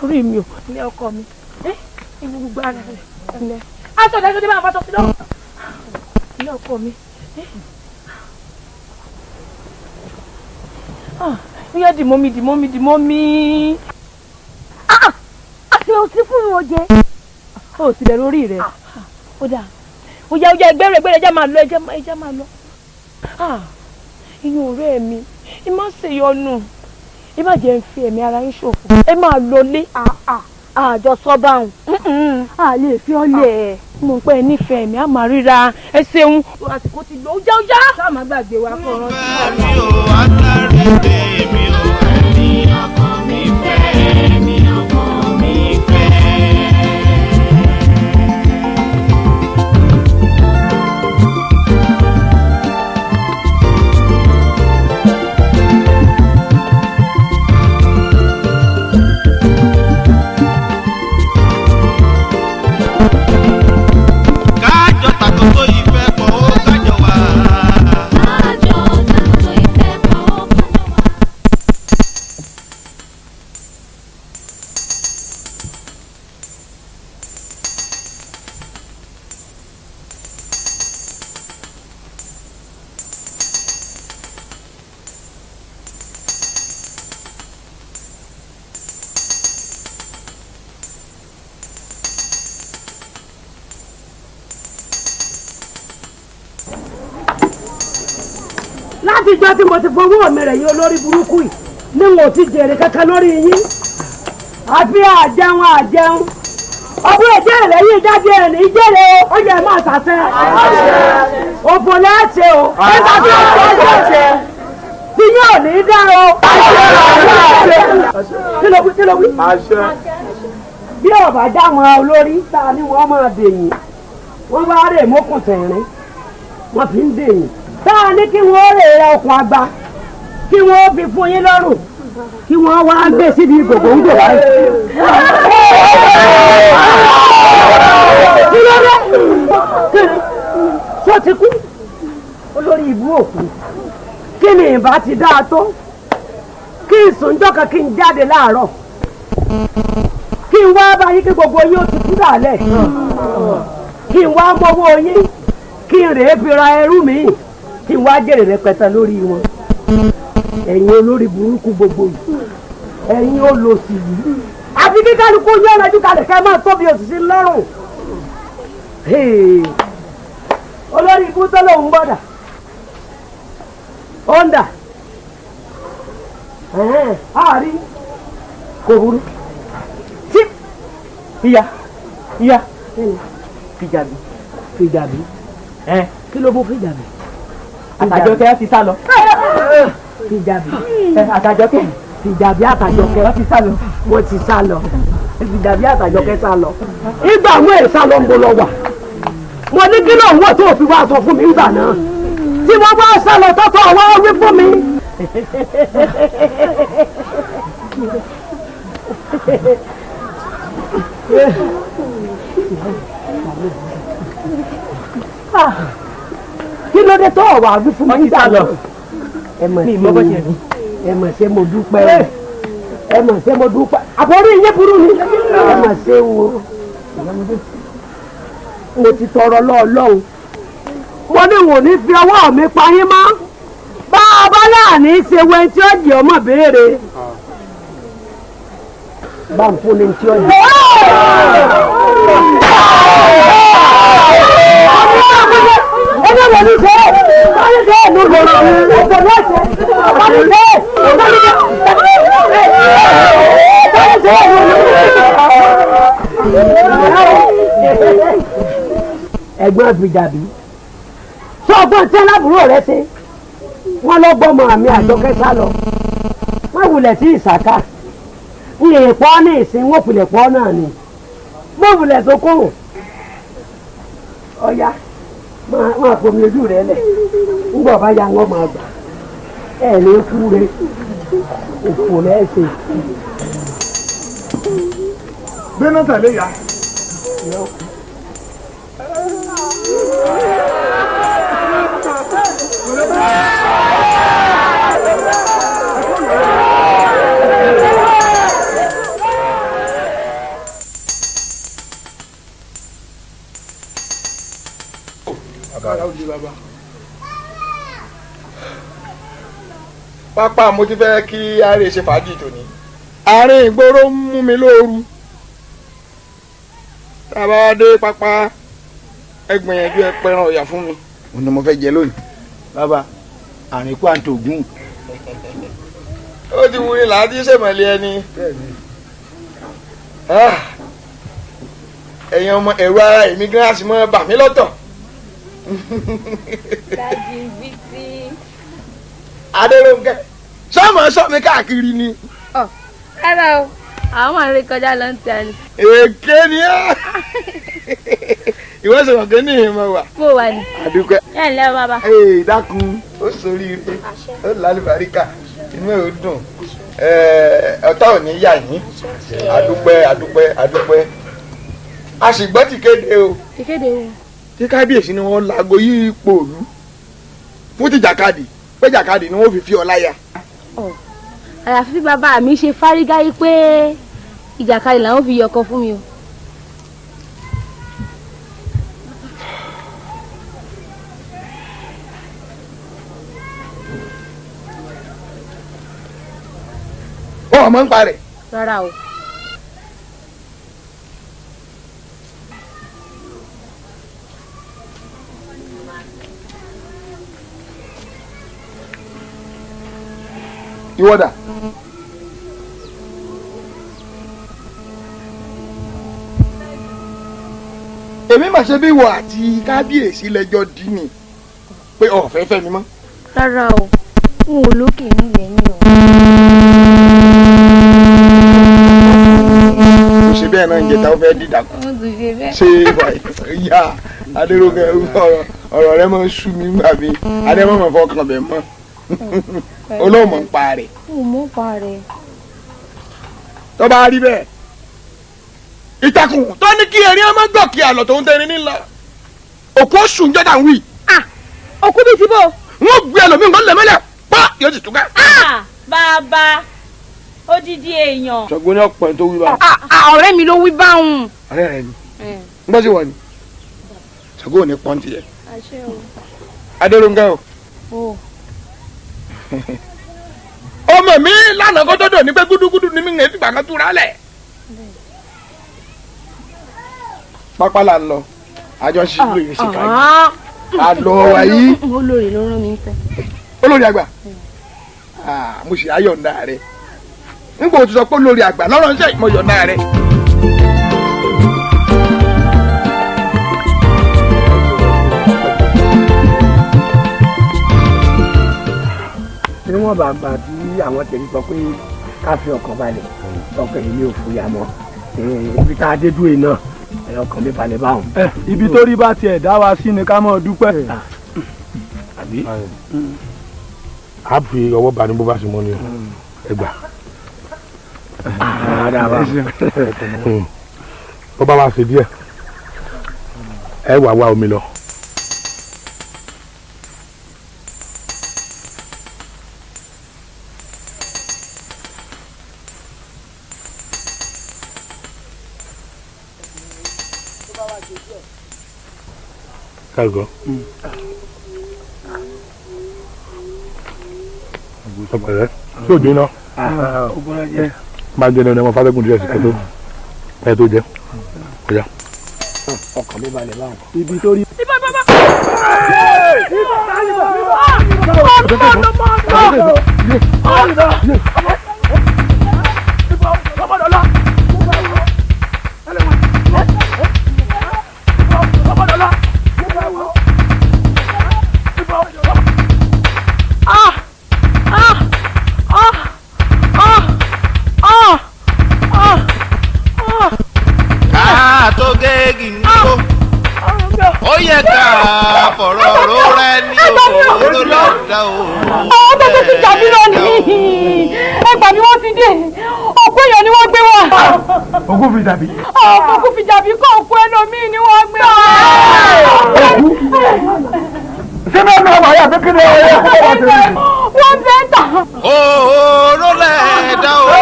orí mi ò ní ọkọ mi inú gbogbo ara rẹ̀ ilẹ̀ aṣọ ìdájọ́ dé máa bá tọ́ sí lọ́wọ́ ilé ọkọ mi ó yá dìmọ́ mi. àti o ti fún wọn jẹ. ó sì lẹ lórí rẹ ó dáa ó yá ẹgbẹ́rẹ́ ẹjẹ́ máa lọ ẹjẹ́ máa lọ. inú ọ̀rẹ́ mi ẹ má ṣèyọnu ẹ má jẹ́ ń fi ẹ̀mí ara yín ṣòfò ẹ máa lọ lé. àjọ sọ́bàrùn a lè fi ọ́ lẹ̀. mo pẹ́ ẹ nífẹ̀ẹ́ mi á máa ríra ẹ ṣeun àsìkò ti lò ó já ó já. sáà má gbàgbé wa kọ́ ọ̀rọ̀ mi ò átàrí tèmi ò ẹ̀mí ọkọ mi fẹ́ ẹ̀mí ọkọ mi fẹ́. látijọ́ tí mo ti fowó mi rẹ̀ yí olórí burúkú yìí ni wọn ò ti jèrè kankan lórí yín àbí àjẹun ọ̀bùn ìjẹ́rẹ̀ lẹ́yìn ìjáde ẹ̀ ní ìjẹ́rẹ̀ ó yẹ máa ṣàṣẹ òfò lẹ́ẹ̀ṣẹ̀ o ẹ̀ka tí ó ṣe tí yóò ní dá o kí ló wí bí ọba já wọn olórí ta ni wọn máa dèyìn wọn bá rè mókùn tẹ̀rín wọn fi ń dèyìn tá a ní kí wọ́n rè ra okùn àgbà kí wọ́n fi fún yín lọ́rùn kí wọ́n wá gbé síbi gògóńgò báyìí. kí ló dé tó ti kú olórí ìbú òkú kí ni ìbá ti dáa tó kí n sùn jọ́kan kí n jáde láàárọ̀ kí n wá bá yín kí gbogbo yín ó ti kú dàlẹ̀ kí n wá mọ́wọ́ yín kí n rèé fi ra ẹrú mi kí n wá jèrè rẹpẹtẹ lórí wọn ẹ̀yin olórí burúkú gbogbo yìí ẹ̀yin olòṣì yìí àfi kí kálukú yẹn rẹjú kalẹ̀ kẹ́ máa tóbi òṣìṣẹ́ lọ́rùn olórí ibú tó lòun gbọ́dà ọ̀ndà àárí kò burú tí ìyá fìjàbí kí ló bó fìjàbí àtàjọkẹ́ ti sá lọ fìjàbí àtàjọkẹ́ fìjàbí àtàjọkẹ́ wọ́n ti sá lọ wọ́n ti sá lọ fìjàbí àtàjọkẹ́ sá lọ ìgbà àwọn èèyàn sá lọ ń bọ̀ lọ wà mo ní kí lóun wọ̀ tó fi wá sọ fún mi ìgbà náà tí wọ́n bá sá lọ tọ́tọ́ ọwọ́ wí fún mi. Kí ló dé tó ọ̀wà wí fún mi nígbà náà ẹ mọ̀ ṣe mo dúpẹ́ ẹ mọ̀ ṣe mo dúpẹ́ àbórí yín burú ni ẹ mọ̀ ṣe wo mo ti tọrọ lọ́ọ̀lọ́hùn mo ní wò ní fi ọwọ́ mi pa yín mọ́ bá a bá láàní ṣe wẹ́n tí ó jẹ́ ọmọ béèrè bá ń fún ni tí ó jẹ́. ẹgbẹ́ wo ni ṣe wọ́n ní ṣe ìlú lòrò ọ̀pọ̀ náà ṣe wọ́n ní ṣe ẹ̀gbọ́n àbíjàbí sọ ọgbọ́n tí aláàbúrò rẹ ṣe wọ́n lọ gbọ́mọ àmì àjọkẹ́ sá lọ wọ́n wulẹ̀ sí ìsàkà ń lè pọ́ ní ìsìn wọ́n filẹ̀ pọ́ náà ni wọ́n wulẹ̀ tó kóhùn ọ̀ya máa fomi ojú rẹ lẹ̀ ńgbọ̀ bá ya wọ́n máa gbà ẹ̀ ní kú rẹ òfò lẹ́sẹ̀. gbéná tẹ̀lé ya. pápá mo ti fẹ́ kí àárẹ̀ ṣe fàájì tòní àárín ìgboro ń mú mi lóoru tá a bá wá dé pápá ẹ gbìyànjú ẹ pẹran ọ̀yà fún mi. òun ni mo fẹ́ jẹ lónìí bàbá àrùn ikú àǹtògùn. ó ti wúni làá ti ṣèmọ̀lẹ́ ẹni. ẹ̀yin ọmọ ẹ̀rọ ara èmi gíláàsì mọ́ bà mí lọ́tọ̀. dájú bí tí. Adérónkẹ́ sọ́mọ sọ mi káàkiri ni. rárá o àwọn máa ń rí kọjá lọ ń tẹ ni. èké ni ẹ́ ìwọ sọ̀rọ̀ kí ni ìmọ̀ wà. bó wà ní. àdúgbò. ẹ ǹlẹ́ bàbá. ee dákun ó sórí ire ó lálùbáríkà inú ẹ̀ ó dùn ọ̀tá ò ní yà yín àdúpẹ́ a sì gbọ́ ti kéde o. ti kéde o. tí kábíyèsí ni wọ́n láago yí ipò òlu fún tìjàkadì pé jàkadì ni wọ́n fi ọ láyà. àyàfi bí bàbá mi ṣe fárígá yìí pé ìjàkadì làwọn fi yọkọ fún mi o. wọ́n mọ̀ ń parẹ́. rárá o. ìwọ́dà. èmi mà ṣe bí wọ àti kábíyèsí lẹ́jọ́ dì ní pé ọ̀fẹ́ fẹ́ mi mọ́. rárá o n ò lókè nílẹ̀ mi o. kò ṣe bẹ́ẹ̀ náà ń jẹta ó fẹ́ dídàkú. ṣé ìyá Adérónkẹ́ ọ̀rọ̀ rẹ máa ń sú mi gbà mí adémọ̀mọ̀ fọkàn bẹ̀ mọ́ olóòmọ̀ ń pa rẹ̀. mo mọ̀ pa rẹ̀. tó bá rí bẹ́ẹ̀ ìtàkùn tó ní kí erin ọmọ gbọ̀kì àlọ́ tó ń tẹni nílọ òkú oṣù ń jọ́dá ń wí. òkú bíi ti bò. wọ́n gbé ẹlòmíì nǹkan lẹ́mọ́lẹ̀ pa yóò sì túká. bàbá odidi èèyàn. ṣàgbọ́n ní ọ̀pọ̀ ẹni tó wí báwọn. ọ̀rẹ́ mi ló wí báwọn. ọ̀rẹ́ rẹ ni ń bọ́ sí wọ ni ṣàgbọ́n ò ní pọ́ǹtì yẹ. Adérónkẹ́ o. ọmọ mi lánàá kó dọ́dọ̀ ní pé gúdúgúdú ni mí ń fi gbàgbọ́ túra lẹ̀. pápá là ń lọ àjọ ṣíṣú lè ṣe káyìí àlọ wáyé. olórí ló rán mi ń tẹ. olórí àgbà mo sì ayọ̀ǹda rẹ nígbà tó sọ pé olórí àgbà lọ́rọ̀ ń ṣe mo yọ̀ǹda rẹ. níwọ̀n bàbá tí àwọn tèmi sọ pé ká fi ọkàn balẹ̀ ọkàn yìí ní òfúyà mọ́ ibi tá a dé dúró náà ọkàn mi balẹ̀ báwọn. ibi tó rí bá tiẹ̀ dá wa sí ni ká mọ̀ dúpẹ́. àbí a fi ọwọ́ bá ní bó bá ṣe mọ́ ni ẹ gbà. bó bá wá ṣe díẹ̀ ẹ wà wá omi lọ. Cargo. Ọpẹlẹ tí ò dín náà máa ń jẹ ẹni ọmọ fàtẹkùn díẹ̀ sí kẹtó tó jẹ ọjà. ọkàn mi balẹ̀ báwọn. ibi tó rí. ó yẹ ká fọ̀rọ̀ ró rẹ ní òróró lọ́dà o. àwọn tó ti jàbí lónìí ẹgbà ni wọ́n ti dé òkú èèyàn ni wọ́n gbé wá. òkú fi jàbí. òkú fi jàbí kọ́ òkú ẹlòmíì ni wọ́n gbé wá. ṣé bẹ́ẹ̀ náà wáyà pé kí ni ọ̀rẹ́ kó wá tẹ̀lé. wọ́n fẹ́ tà. òróró lẹ́ẹ̀dá o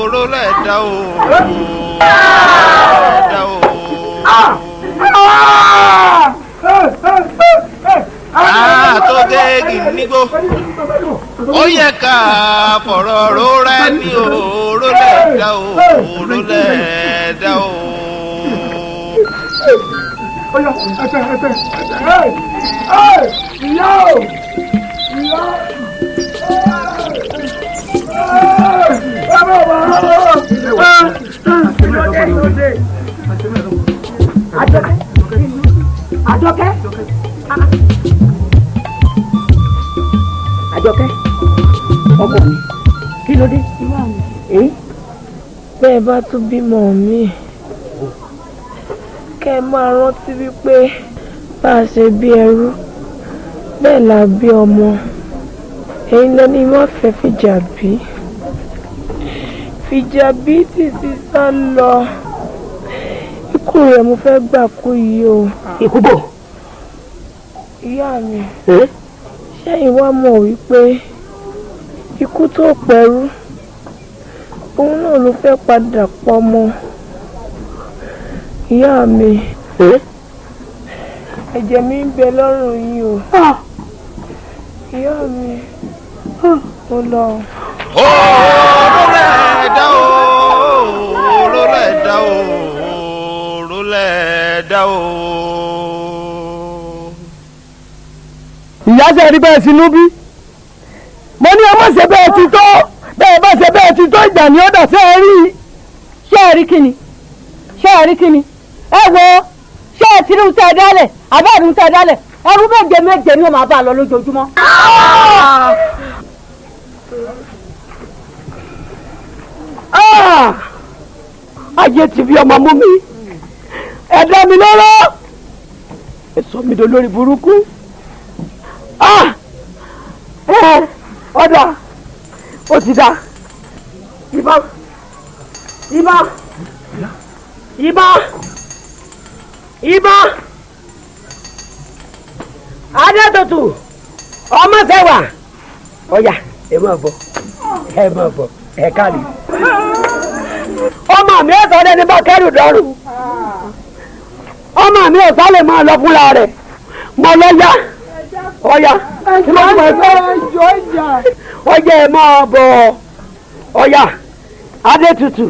òróró lẹ́ẹ̀dá o lẹ́ẹ̀dá o. tó géègì nígbó ó yẹ ká fọ̀rọ̀ ró rẹ ní òró lẹ́ẹ̀dá o òró lẹ́ẹ̀dá o. ìyá o ìyá bàbá bàbá Àjọkẹ́ ọkọ mi kí ló dé. bẹ́ẹ̀ bá tún bímọ mi kẹ́ ẹ máa rántí wípé bá a ṣe bí ẹrú bẹ́ẹ̀ la bí ọmọ ẹ̀yin lẹ́ni má fẹ́ Fìjàbí Fìjàbí ti sísá lọ ikú rẹ̀ mo fẹ́ gbà kú yìí o. ikú bò. ìyá mi ṣẹ́yìn wá mọ̀ wípé ikú tó pẹ̀rú òun náà ló fẹ́ padà pọmọ. ìyá mi ẹ̀jẹ̀ mi ń bẹ lọ́rùn yìí o. ìyá mi ó lọ. Orólẹ̀dá o orólẹ̀dá o orólẹ̀dá o. ìyá sẹ́ẹ̀rí bẹ́ẹ̀ sínú bí mo ní ọmọ ṣe bẹ́ẹ̀ ti tó bẹ́ẹ̀ bá ṣe bẹ́ẹ̀ ti tó ìjà ní ọ̀dà sẹ́ẹ̀rí. ṣé ẹ rí kíni ṣé ẹ rí kíni ẹ wo ṣé ẹ ti rí oúnjẹ dálẹ̀ àbẹ́ ẹ̀ rí oúnjẹ dálẹ̀ ẹrú méje ni ó máa bá a lọ lójoojúmọ́. ayé ti fi ọmọ mú mi ẹ dá mi lọ́rọ̀ ẹ sọ mi dò lórí burúkú. ọ̀dà ó ti dá ìbọn ìbọn ìbọn ìbọn adétutù ọmọ sẹwà ọyà ẹ máa bọ̀ ẹ káàlì ọmọ mi ò sọ lẹni bá kẹrù dọrùn ọmọ mi ò sọ lè máa lọ fúnra rẹ̀ mọ lọ́yà ọ̀yà kí ló ń bọ̀ ẹ́ ọjà ẹ̀ máa bọ̀ ọ̀yà adétutù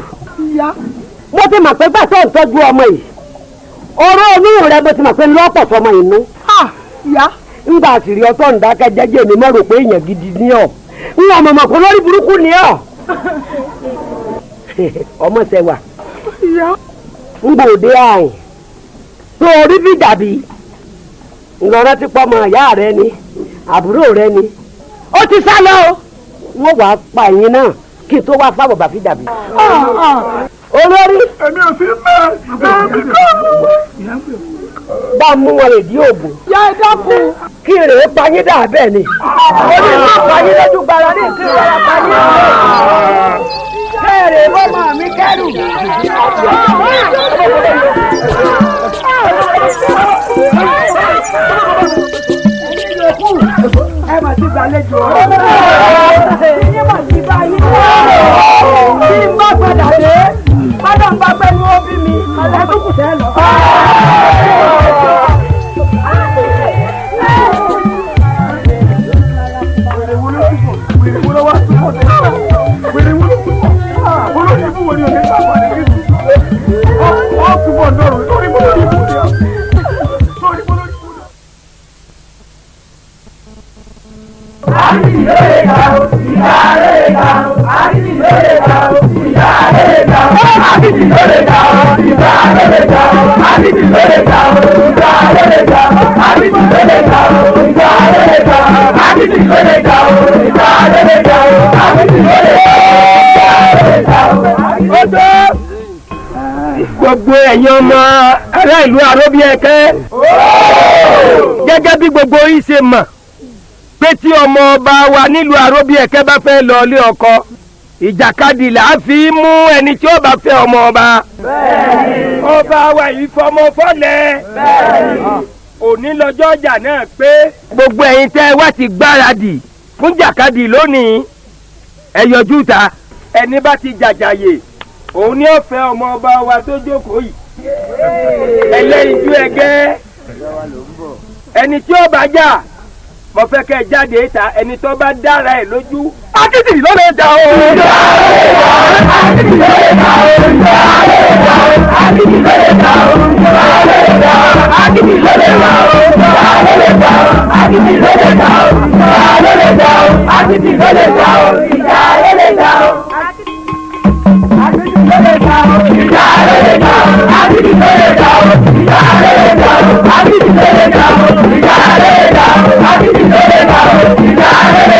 mo ti mọ̀ pé gbàtọ́ ń tọ́jú ọmọ yìí ọ̀rọ̀ olóhùn rẹ mo ti mọ̀ pé lọ́pọ̀ sọmọ inú ńgbà àṣírí ọtọ́ ń dákẹ́ jẹ́jẹ́ mi mọ̀ rò pé èèyàn gidi ní ọ̀ ń wọ́n mọ̀mọ́ kó lórí burúkú ní ọ̀ ọmọ sẹ́wà ń gbòde àyìn tó orí Fìjàbí ńlọrọ ti pọ ọmọ ìyá rẹ ni àbúrò rẹ ni ó ti sá lọ wọn wàá pa ẹ̀yin náà kí n tó wá fáwọn bàbá Fìjàbí. olórí èmi ò sí bẹ́ẹ̀ mi kọ́. bá mú wọn lè di oògùn. yá ẹ dákun. kí rèé payín dà bẹ́ẹ̀ ni. ó ní kí payín lójú gbàrà ní kí rèé payín. kẹ́rẹ̀ bọ́mọ mi kẹ́rù. ẹ mà ti gbàlejò ẹ mà ti bá yín tí n bá padà dé padà ń bá pẹ́ ní ó bí mi ẹ tó kù tẹ́ lọ. Gbogbo ẹ̀yin ọmọ ará ìlú Aróbíẹ̀kẹ́ gẹ́gẹ́ bí gbogbo yín ṣe mọ̀ pé tí ọmọ ọba wa nílùú Aróbíẹ̀kẹ́ bá fẹ́ lọ ilé ọkọ ìjàkadì là á fi mú ẹni tí ó bá fẹ́ ọmọ ọba. ọba wa yìí fọmọ fọlẹ̀ òní lọ́jọ́ ọjà náà pé gbogbo ẹ̀yin tẹ́ wá ti gbáradì fún jàkadì lónìí ẹ yọjú ta ẹni bá ti jàjàyè òun ni ó fẹ́ ọmọ ọba wa tó jókòó yìí ẹlẹ́yinjú ẹgẹ́ ẹni tí ó bá jà mo fẹ́ kẹ́ ẹ jáde ìta ẹni tó bá dára ẹ̀ lójú akitì ló lè jà o. akitì ló lè jà o. akitì ló lè jà o. akitì ló lè jà o. akitì ló lè jà o. akitì ló lè jà o. ìjà ló lè jà o.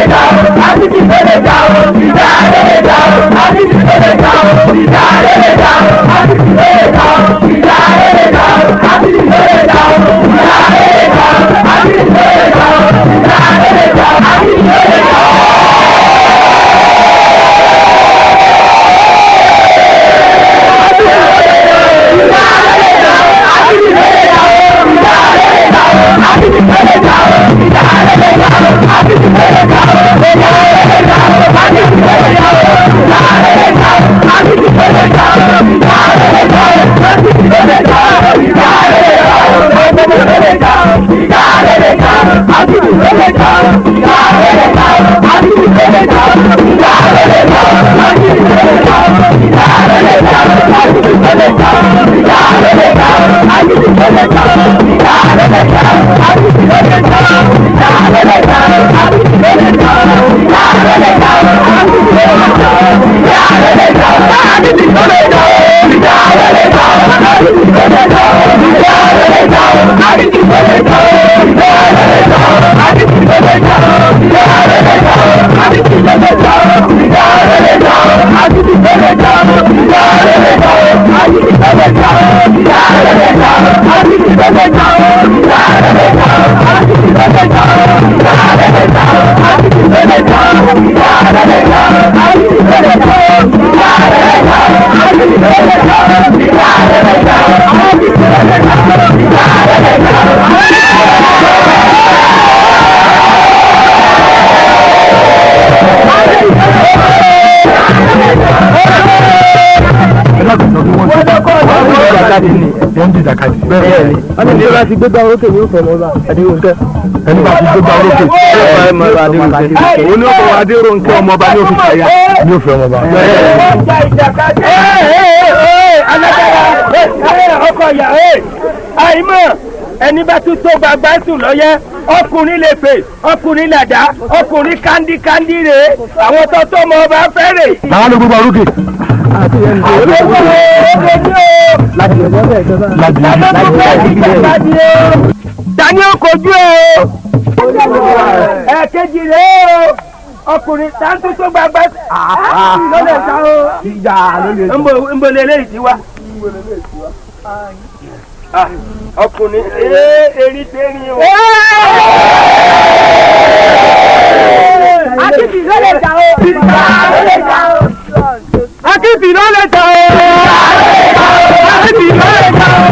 Thank you. wọ́n di ìdàkadì. bẹ́ẹ̀ ni wọ́n ní bá ti gbégbá orókè ní òfin ọmọ Adérónkẹ́. ẹni bá ti gbégbá orókè òun ní òfin Adérónkẹ́ ọmọọba ní òfin ṣàyà ní òfin ọmọọba. ọkọ ìyá àìmọ̀ ẹni bá tún tó gbàgbá sùn lọ́yẹ́ ọkùnrin lè pè ọkùnrin làdá ọkùnrin kándíkándí rèé àwọn tó tó mọ ọba fẹ́rẹ̀. àwọn ló gbégbá orókè. Tani ó kojú ẹ o ẹ̀kejì rẹ o ọkùnrin táǹtù tó gbàgbá lọ́lẹ̀ ta o nbọlẹ̀ eléyìí ti wá ọkùnrin eri tẹ́rin o. Akíbi lọ́lẹ̀ ta o. Akíbi lọ́lẹ̀ ta o. Akíbi lọ́lẹ̀ ta o.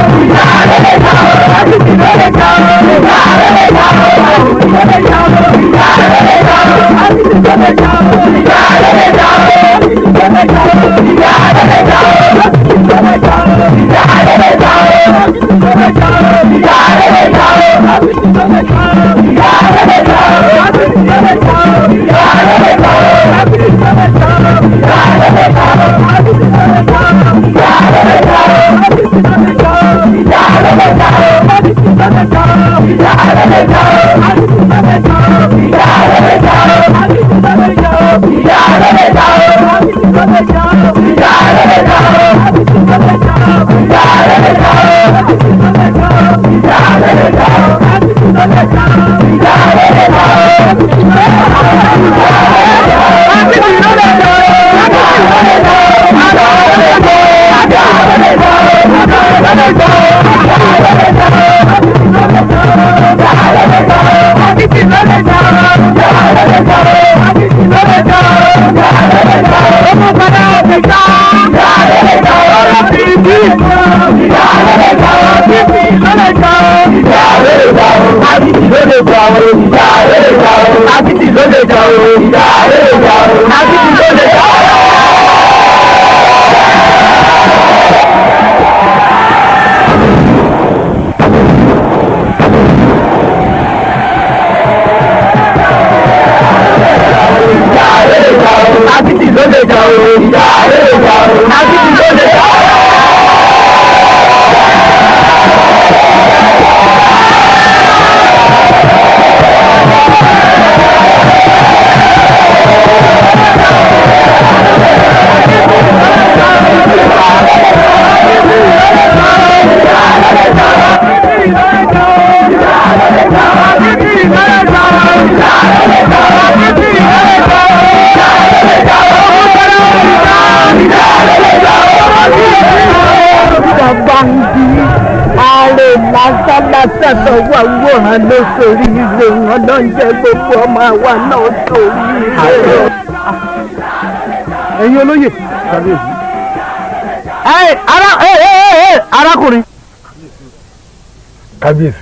Akíbi lọ́lẹ̀ ta o. lásánlásán wà wòran ló sórí ire wọn ló ń jẹ gbogbo ọmọ àwa náà sórí ire. ẹ̀yin olóyè arákùnrin kábíyèsí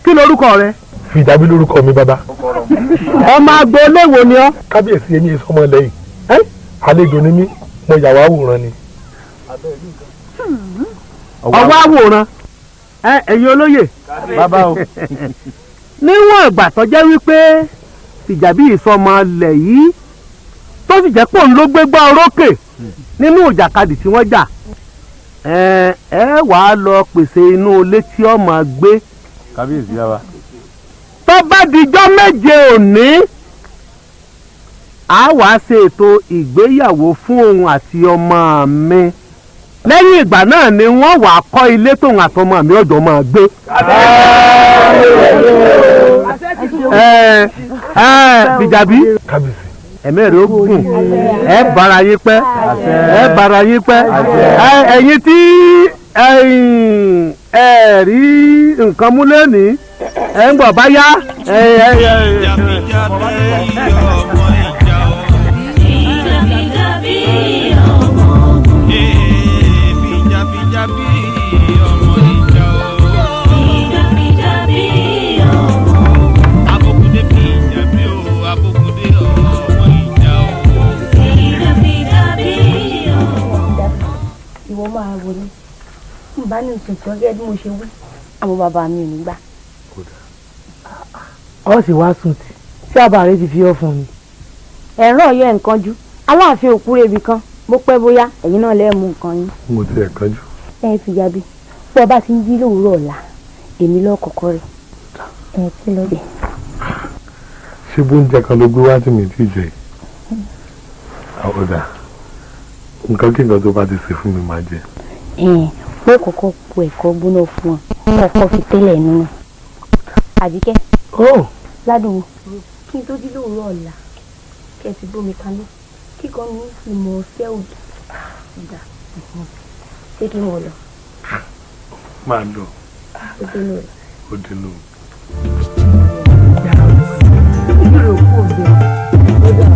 kí lorúkọ rẹ. Fìjàbí lórúkọ mi bàbá. ọmọ agboolé wo ni ọ. kábíyèsí ẹni èso ọmọ lẹ́yìn àlejò ni mí mo yàwó àwòrán ni. ọwọ́ àwòrán ẹ̀yin olóyè. bàbá o. níwọ̀n ìgbà tó jẹ́ wípé Fìjàbí ìsọmọ lẹ̀ yìí tó sì jẹ́ pò ń ló gbégbá orókè nínú ìjàkadì tí wọ́n jà ẹ wàá lọ pèsè inú ilé tí ó máa gbé. kábíyèsí yàrá. tó bá dijọ́ méje òní a wàá ṣe ètò ìgbéyàwó fún òun àti ọmọ mi lẹ́yìn ìgbà náà ni wọ́n wàá kọ́ ilé tóun àtọmọ mi ọjọ́ máa gbé. Fìjàbí ẹ̀mẹ́rẹ̀ ó gùn ẹ bára yín pẹ́ ẹ bára yín pẹ́ ẹ̀yin tí ẹ rí nǹkan mú lẹ́nìí ẹ ń bọ̀ bá yá. ìwọ máa wò ni mo bá ní ìsìnkú gẹ́gẹ́ bí mo ṣe wí àwọn bàbá mi ò ní gbà. ọ sì wá sùn tí àbá rẹ ti fi ọ fún mi. ẹ̀rọ yẹ nǹkan ju aláàfin òkúrẹ́ ibì kan bó pẹ́ bóyá ẹ̀yin náà lẹ́ẹ̀ mú nǹkan yín. mo ti ẹ̀ kánjú. ẹ fi yabi bí ọba ti ń jí lówùúrọ̀ ọ̀la èmi lọ́kọ̀ọ̀kọ́ rẹ̀ ẹ kí ló dé. ṣé bóúnjẹ kan ló gbé wá tí mi ti jẹ ọ̀dà nǹkan kí nǹkan tó bá ti ṣe fún mi máa jẹ. pé kọ́kọ́ po ẹ̀kọ́ gbóná fún ọ kọ́kọ́ fi tẹ́lẹ̀ nínú. àjíkẹ́ ládùn kí n tó jí lówùúrọ̀ ọ̀la kẹ́ ẹ ti bómi kaná kíkọ́ ní ìmọ̀ ọ̀fẹ́ òdì ìdá ṣé kí wọ́n lọ. máa lọ. ó dénú rẹ̀. ó dénú. ìrò kú òde ó dà.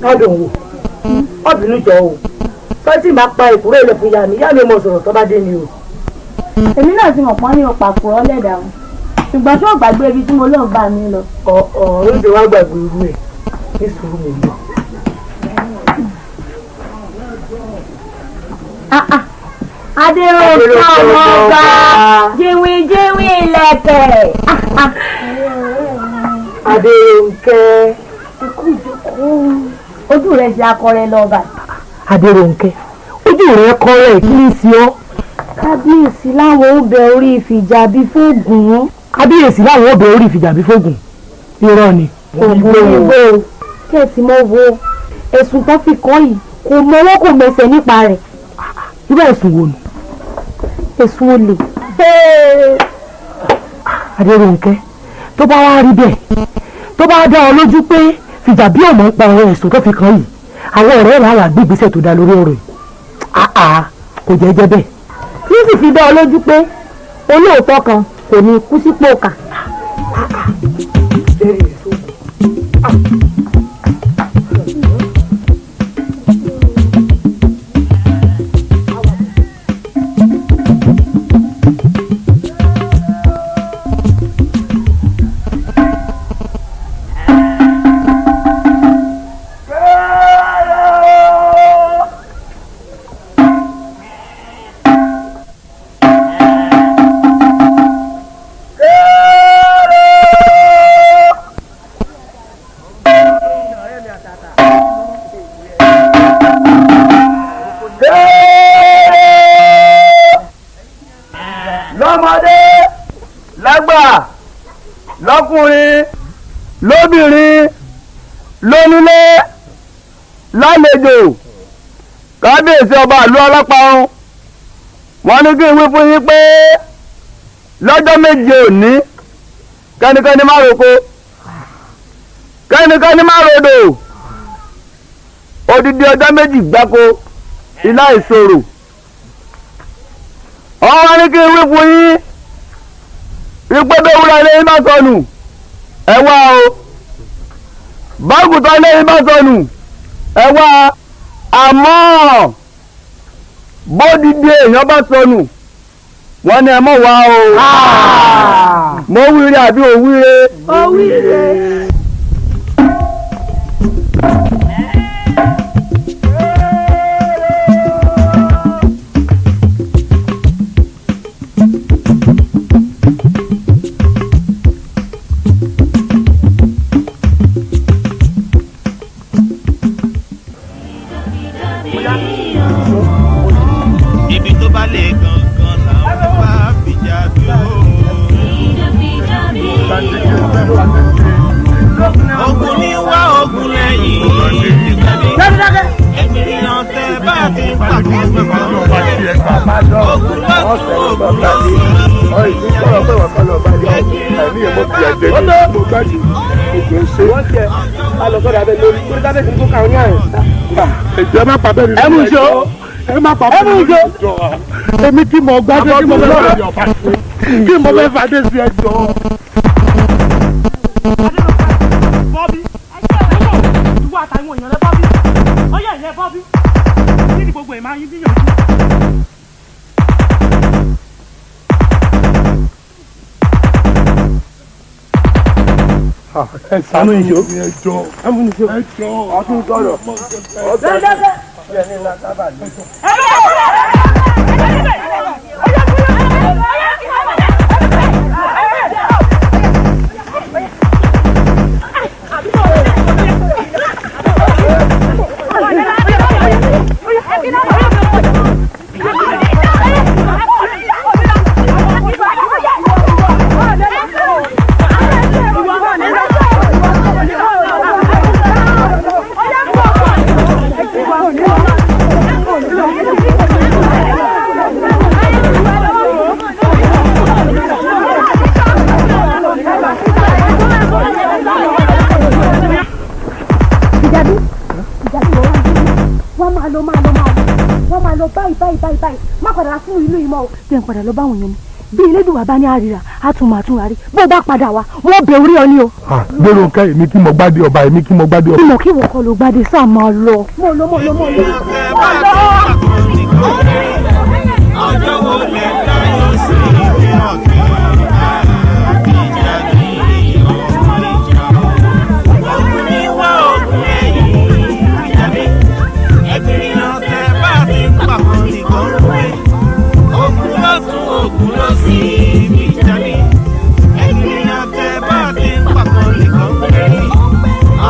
lọ́dún wò ọ̀bìnú jọ o tọ́jú máa pa ìkúrò ilẹ̀ fún ìyá mi mọ̀ sọ̀rọ̀ tó bá dé ni o. èmi náà ti mọ̀ pọ́n ní ọ̀pá àkùrọ̀ lẹ́dàá o ṣùgbọ́n tí ó gbàgbé ibi tí mo lọ́ọ̀ bá mi lọ. ọ̀rọ̀ ìdè wá gbàgbé irú ẹ̀ ní sùúrù mi lọ. adéròkè ọmọ ọba jíwìjíwì lẹ̀kẹ̀. adéròkè. ikú ìjókòó ojú rẹ̀ ṣe akọrẹ lọ́ba. adéròkè ojú rẹ̀ kọrẹ kí ni sí ọ. kábíyèsí láwọn ó bẹ orí ìfìjàbí fóògùn. kábíyèsí láwọn ó bẹ orí ìfìjàbí fóògùn irọ́ ni. ògùn ìbò kẹ́ẹ̀tì mọ́ wo ẹ̀sùn tó fi kàn yìí kò mọ́wọ́ kò mẹsẹ̀ nípa rẹ̀. irú ẹ̀sùn wo nù. ẹ̀sùn olè. adéròkè tó bá wá rí bẹ́ẹ̀ tó bá dá ọ lójú pé fìjàbí ọmọ ń pa ọ̀rọ̀ ẹ̀sùn tó fi kàn yìí àwọn ọ̀rẹ́ rẹ̀ àwọn àgbègbèsẹ̀ tó dá lórí ọ̀rọ̀ yìí kò jẹ́ jẹ́ bẹ́ẹ̀. kí sì fi dá ọ lójú pé olóòótọ́ kan kò ní kú sípò kà. lọ́kùnrin lóbìnrin lónílé lálejò kábíyèsí ọba ìlú ọlọ́parun wọ́n ní kí n wí fún yín pé lọ́jọ́ méje òní kẹ́nikẹ́ni má roko kẹ́nikẹ́ni má rodò odidi ọjọ́ méjì gbáko iná ìṣòro wọ́n ní kí n wí fún yín wípé tó wúra ilé yín bá sọnù ẹ wá o bágùtàn ilé yín bá sọnù ẹ wá àmọ́ bódìdí èèyàn bá sọnù wọ́n ní ẹ mọ̀ wá o mo wíire àbí òwíire. òwíire. ogun ní wá ogun lẹ́yìn ènìyàn tẹ bá ti ń pàkó ogun lọ́tún ogun ẹ má pa bẹ́ẹ̀ ni ẹ mú iṣẹ́ ẹ má pa bẹ́ẹ̀ ni èmi tí mo gbádùn tí mo fẹ́ kí mo fẹ́ fàdé sí ẹjọ́. Bọ́bí ìwọ àtàwọn èèyàn rẹ Bọ́bí ọyẹ ìyẹ Bọ́bí kí ni gbogbo ẹ̀ máa yín níyànjú. ẹ sànú ìṣó ẹjọ́ ọtún sọ̀rọ̀ báyìí má padà fún ìlú yìí mọ́ o jẹ́ n padà lọ báwọn yẹn ni bí elédùnwà bá ní àríra á tún máa tún rárí bó bá padà wá wọ́n bẹ orí ọ ní o. gbèrò nǹkan èmi kí mo gbádé ọba èmi kí mo gbádé ọba. ìmọ̀ kí wọ́n kọ́ ló gbádé sáà máa lọ. mọ̀ lọ. ọjọ́ wo lẹ dá yóò sí ilé ọ̀kẹ́ ìjà ní ọmọ ìjà ogun ní wá ogun lẹ́yìn ìjà mi ẹgbẹ̀rin ọ̀tẹ̀ bá ti ń pàpọ̀ nìkan rúwé ogun lọ́tún ogun lọ́sí ìjà mi ẹgbẹ̀rin ọ̀tẹ̀ bá ti ń pàpọ̀ nìkan rúwé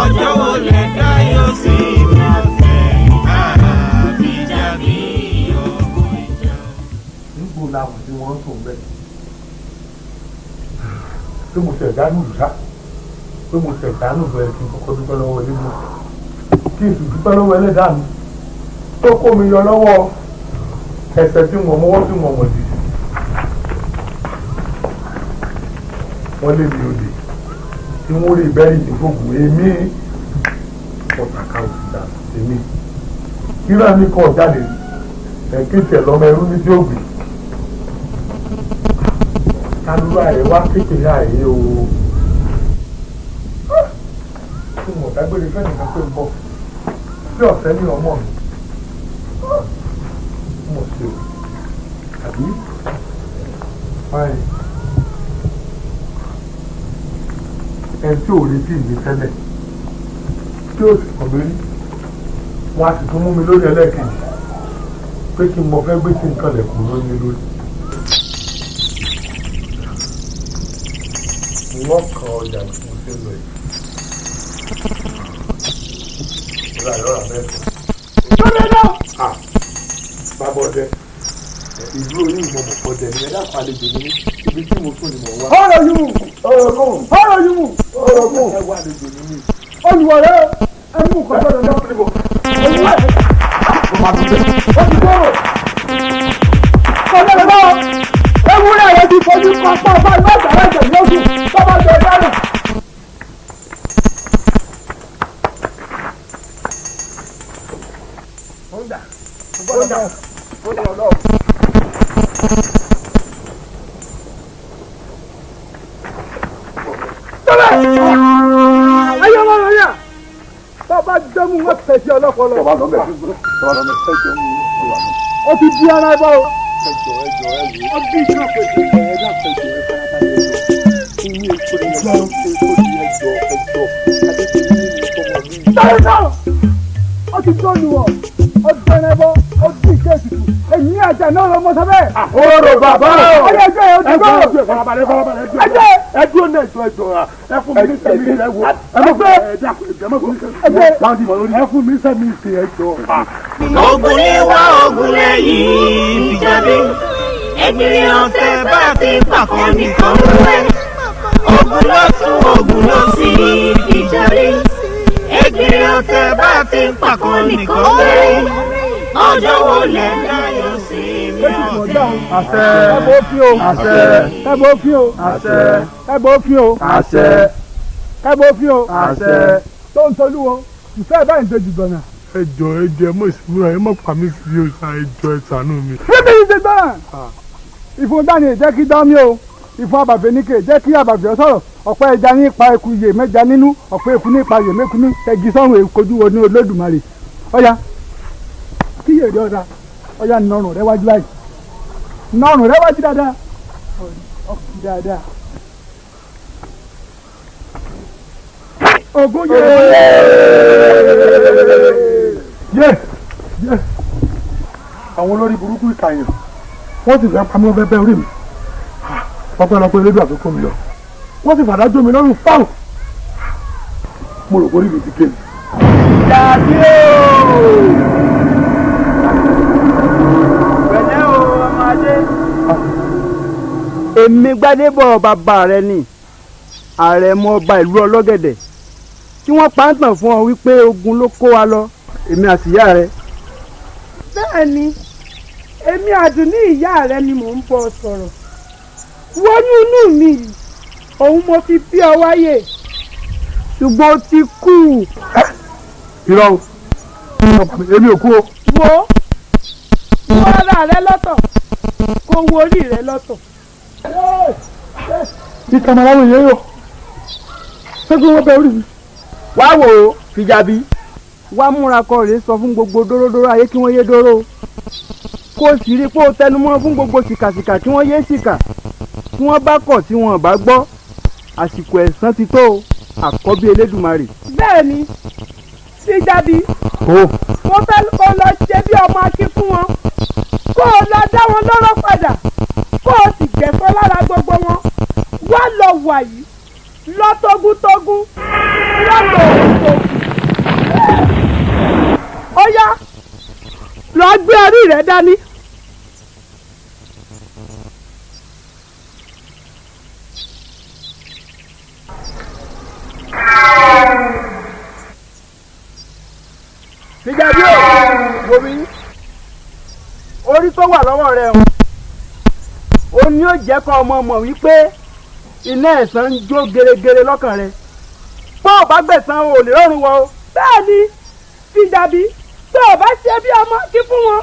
ọjọ́ wo lẹ dá yóò sí ilé ọ̀kẹ́ ìjà mi. láwọn tí wọ́n ń sùn bẹ́ẹ̀ pé mo tẹ̀ dánù ìṣá pé mo tẹ̀ dánù bẹ́ẹ̀ kí n kọ́kọ́ dúpẹ́ lọ́wọ́ ilé mi kí n sì dúpẹ́ lọ́wọ́ ẹlẹ́dàá mi tó kó mi yọ lọ́wọ́ ẹsẹ̀ tí wọ́n mọ́wọ́ tí wọ́n mọ̀ dì wọ́n lé mi òde tí wọ́n rí bẹ́ẹ̀ ní gbogbo èmi ọ̀tàkà òsìdá èmi kíra mi kọ̀ jáde ẹ̀kẹ́tẹ̀ lọ́mọ ẹrú ní tí ó gbé kálúwà rẹ̀ wá kékeré àyè o tí mo dágbére fẹ́nìkan pé ń bọ̀ tí ọ̀fẹ́ ní ọmọ mi mo ṣe o àbí báyìí ẹni tí ò retí mi tẹ́lẹ̀ tí ó sì kàn lórí wọn a sì tún mú mi lórí ẹlẹ́ẹ̀kejì pé kí n mọ fẹ́ gbé sí nǹkan lẹ̀kùn lórí lórí. wọ́n kan ọjà tí mo ṣe lọ yìí. ìrora ìrora mẹ́ta. lọ́dẹ náà. bàbá ọdẹ ìlú oyin ìmọ̀ mọ̀ ọdẹ ni ẹ̀dá kan àlejò ní ibi tí mo tún ni mo wá. ọ̀rọ̀ yìí mú. ọ̀rọ̀ kún. ọ̀rọ̀ yìí mú. ọ̀rọ̀ kún. ẹ wá àlejò ní mi. olùwọ̀rẹ́ ẹni mú kọ́ sọ́dọ̀ náà. olùwọ̀rẹ́ ó ti kúrò. ọ̀dọ̀ náà ewúrẹ́ rẹ ti fojú kan pọ̀ fún ẹgbẹ́ ìgbàlá ìjẹ̀ lóṣù tọ́ba jẹ dáná. ayé wọn lọ yà tọ́ba jẹ́mu wọn tẹ̀sí ọlọ́pọ̀lọ́. ó ti di ara ẹ bọ́ o. ọdún ìjọba pèsè ẹ̀ẹ́dá pèsè ẹ̀ẹ́dá ó ti tó lu ọ ọdún ẹnẹbọ ọdún ìkéèsì tù èyí àjà náà lọ mọ sábẹ. ọ̀rọ̀ bàbá ọyọ ẹjọ yẹn ojú gbọrọ ẹjẹ ẹjọ náà ẹjọ ẹ fún mi ní sẹmi ẹ wo ẹ fún mi sẹmi ìsè ẹjọ. ogun ní wá ogun lẹ́yìn ìjàdí ẹgbẹ̀rin ọ̀tẹ̀ bá ti ń pàkọ́ nìkan rẹ̀ ogun lọ́tún ogun lọ́sí ìjàdí ẹgbẹ̀rin ọ̀tẹ̀ bá ti ń pàkọ́ nìkan rẹ̀ ọjọ́ wo lẹ̀ dáyọ̀ sí mi ọ̀tẹ̀. àṣẹ ẹbọ fi o àṣẹ ẹbọ fi o àṣẹ ẹbọ fi o àṣẹ ẹbọ fi o àṣẹ tó ń tolúwo ìfẹ́ báyìí ń dojú gbọ̀nà. ẹjọ ẹ mọ ìsìnkú ẹ mọ pàmí sí ọsà ẹjọ ẹ ṣàánú mi. bíbí yìí ti gbọ́ràn ìfún dání jẹ́ kí dánmí o ìfún àbàfẹ́ níkè jẹ́ kí àbàfẹ́ sọ̀rọ̀ ọ̀pẹ́ ẹja ní ipa eku yè mẹ́ja nínú ọ̀pẹ́ eku ní ipa yè mẹ́ku ní tẹ̀gí sọ́run èkojú wo ní Olódùmarè ọ̀ya kí yèrè ọ̀dà ọ̀ya nọrùn rẹ wájú báyìí nọrùn rẹ wájú dáadáa ọkùnrin dáadáa. ogun yé àwọn olórí burúkú ìkàyàn wọ́n sì fẹ́ pamọ́ fẹ́ bẹ́ orí mi wọ́n fẹ́ lọ pé elédùn àtúntò mi lọ wọ́n sì fàdájọ́ mi lọ́rùn fáwọn mo rò borí mi ti ké mi. dàbí o pẹ̀lẹ́ o ọmọdé. èmi Gbádébọ̀ bàbá rẹ ni àrẹ̀mọ ọba ìlú Ọlọ́gẹ̀dẹ̀ tí wọ́n pa ń tàn fún ọ wípé ogun ló kó wa lọ èmi àtìyá rẹ. bẹ́ẹ̀ ni èmi Àdùnní ìyá rẹ ni mò ń bọ̀ sọ̀rọ̀ wọnú inú mi òun mo fi bí ọ wáyé ṣùgbọ́n ó ti kú. irọ́ o èmi ò kú o. wo ara rẹ lọ́tọ̀ kó wo orí rẹ lọ́tọ̀ ìkàmàlà wò yẹn yọ ṣé kí wọ́n bẹ orí mi. wá wò ó Fìjàbí wá múra kọ rèé sọ fún gbogbo dóródóró ayé kí wọ́n yé dóró kó o sì rí i pé o tẹnumọ́ fún gbogbo sìkàsìkà kí wọ́n yé sìkà tí wọ́n bá kọ̀ tí wọ́n bá gbọ́ àsìkò ẹ̀san ti tó àkọ́bí Elédùmarè. bẹ́ẹ̀ ni Fìjàbí mo fẹ́ kó lọ ṣe bí ọmọ akí fún wọn kó o lọ dá wọn lọ́rọ̀ padà kó o sì gbẹ̀fọ́ lára gbogbo wọn wá lọ wà yìí lọ tógúntógún lọ tòògùn. ó yá lọ gbé orí rẹ dání. Fìjàbí o bomi orí tó wà lọ́wọ́ rẹ o ní ó jẹ́ kọ́ ọmọ mọ̀ wípé iná ẹ̀san ń jó geregere lọ́kàn rẹ bó o bá gbẹ̀san o ò lè rọrùn wọ o. bẹ́ẹ̀ ni Fìjàbí tó o bá ṣe bí ọmọ kí fún wọn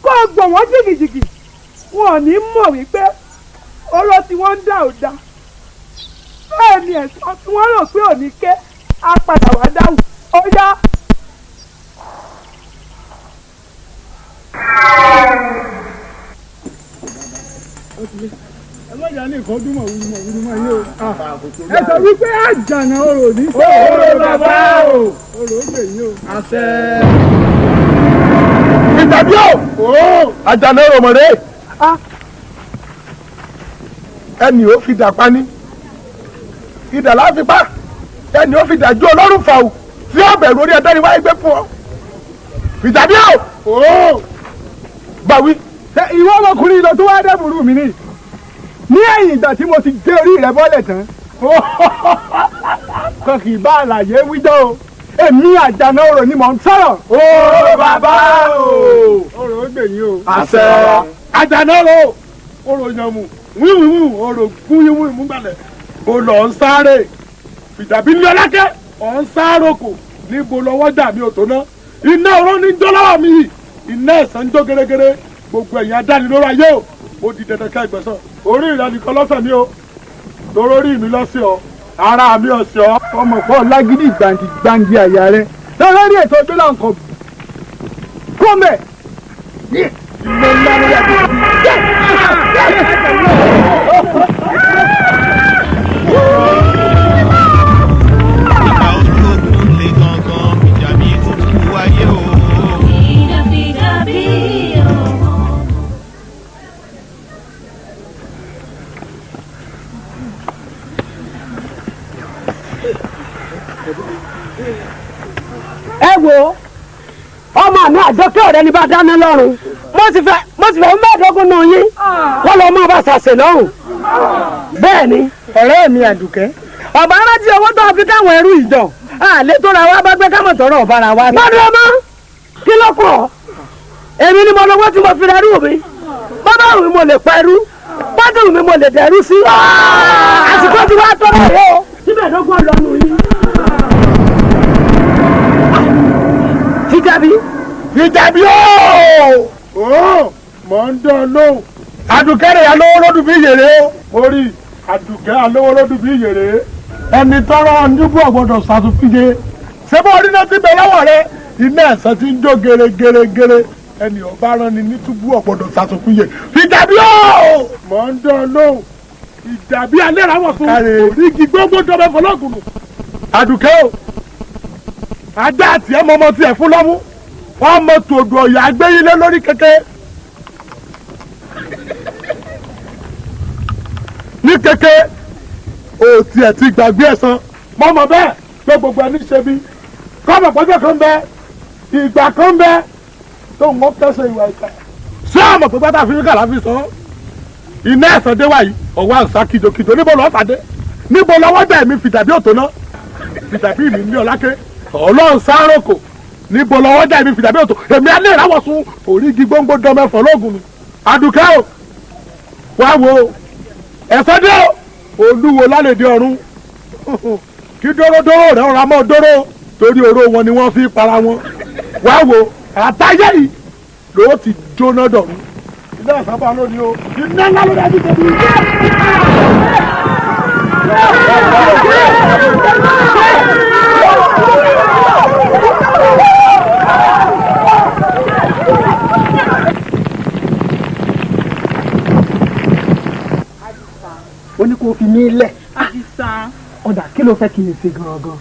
kó o gbọ̀ wọ́n jìgìjìgì wọn ò ní mọ̀ wípé oró tí wọ́n ń dà ò dá bẹ́ẹ̀ ni ẹ̀san tí wọ́n rò pé ò ní ké á padà wá dáhùn ó yá. ẹ má jà ní nǹkan dúnmọ̀ wúrúmọ̀ yé o. ẹ sọ wípé àjànà orò ní sọ. orò bàbá o. orò ó gbè yín o. àṣẹ. Fìjàbí o àjànà orò mọ̀rẹ́ ẹni ó fi dà pani ìdà láti pa ẹni ó fi dà ju ọlọ́run fà o tí ó bẹ̀rù orí ẹ̀dá ni wáyé gbé fún ọ. Fìjàbí o gbàwí. ìwọ ọmọkùnrin lọ tó wá dẹ́bùrú mi ní ẹ̀yìn ìgbà tí mo ti gé orí rẹ bọ́lẹ̀ tán kan kì í bá àlàyé wíjọ́ o èmi àjànà orò ni mò ń sọ̀rọ̀. ó bàbá o. orò ó gbèyìn o. àṣẹ. àjànà orò orò yànmù wíwíwí orò gúnyíwí múgbàlẹ̀ o lọ ń sáré Fìjàbí ní ọlákẹ́ ọ̀ ń sáròkò níbo lọ́wọ́ jà mí ò tó ná iná oró ní jọ́lọ́wọ́ mi yìí iná ẹ̀sán ń jó gẹ́gẹ́rẹ́ gbogbo ẹ̀yin adánilóró ayé o mo di dandan ká ìgbẹ́sàn orí ìrànìkan lọ́sẹ̀ mi o torórí mi lọ́sẹ̀ ọ ara mi ọ̀sẹ̀ ọ. ọmọ pọ̀ lágídí gbàǹdì àyà rẹ lọ́wọ́ rí ètò ìgbélé nǹkan kọ́mẹ̀. ilé ńlá ló yà tó ìgbà ológun lè gangan Fìjàbí tó kú wáyé o. Fìjàbí ọmọ. ẹ wo ọmọ mi àjọkẹ́ ọ̀rẹ́ ni bá dáná lọ́rùn mo ti fẹ́ mẹ́ẹ̀ẹ́dógún nù yín kọ́ lọ́ mọ́ bá ṣàṣẹ lọ́rùn bẹ́ẹ̀ ni. ọ̀rẹ́ mi Àdùkẹ́ ọ̀bá rántí owó tó fi káwọn ẹrú ìjọ àlẹ́ tó ra wá bá gbé kámọ̀ tọrọ ọ̀bára wa. gbọ́dọ̀ ọmọ kí ló kọ̀ èmi ni mo lọ́wọ́ tí mo fi rẹ́rù mi bàbá mi mo lè pẹ́rú bọ́dù mi mo lè dẹ̀rú sí àsìkò tí wàá tọrọ rẹ o síbẹ̀ dọ́gbọ́n lọ́nu yín. Fìjàbí o mọ̀ ń dán lóhùn Àdùkẹ́ rẹ̀ alówó lódù bí yèrè o mo rí Àdùkẹ́ alówó lódù bí yèrè ẹni tọrọ nígbà ọgbọdọ ṣàtúnfìyè ṣé bó orí náà ti bẹ lọ́wọ́ rẹ iná ẹ̀sán ti ń jó gẹ́rẹ́gẹ́rẹ́ ẹni ọba rán ni ní túbú ọgbọdọ ṣàtúnfìyè Fìjàbí o mọ̀ ń dán lóhùn Ìjàbí alẹ́ ra wọ̀ fún orígi gbogbo dọ́bẹ̀ fọlọ́gùn Àdùkẹ́ o ajá àti ẹ̀ mọ́mọ́ tiẹ̀ fún lọ́mú wọ́n mọ tòdù ọ̀yà agbẹ́yìnlé lórí kẹ̀kẹ́ ní kẹ̀kẹ́ o tiẹ̀ ti gbàgbé ẹ̀san mọ́mọ́ bẹ́ẹ̀ pé gbogbo ẹni ṣe bí kọ́mọ̀ pọ́jọ́ kan bẹ ìgbà kan bẹ tó ń wọ́n kẹsẹ̀ ìwà ìta ṣé àmọ̀ pé bàtà fíríkà láfi sọ iná ẹ̀san dé wáyé ọwọ́ àǹsá kìjokìjo níbo lọ́ọ́ fàdé níbo lọ́wọ́ dẹ̀ mi Fìjàbí òtó ná Fìjàbí mi ní ọ̀lákẹ́ ọlọ́run sáròkò níbo lọ́wọ́ dẹ̀ mi Fìjàbí òtó èmi alẹ́ ìráwọ̀ sun orígi gbóngbó dọ́mẹ́fọ́ lóògùn mi Àdùkẹ́ o wá wo ẹ̀san dé o olúwo lálẹ́dẹ ọ̀run kí dóródóró rẹ̀ ọ̀rọ̀ amọ́ dóró torí oró wọn ni wọ́n fi para wọn wá wo àtàyè yìí ló ti jóná dọ̀run ilé àsábà lónìí o iná ńlá ló dájú tẹ̀lé. ó ní kó fi mí lẹ̀. Àdìsá. ọ̀dà kí ló fẹ́ kí n ṣe gangan.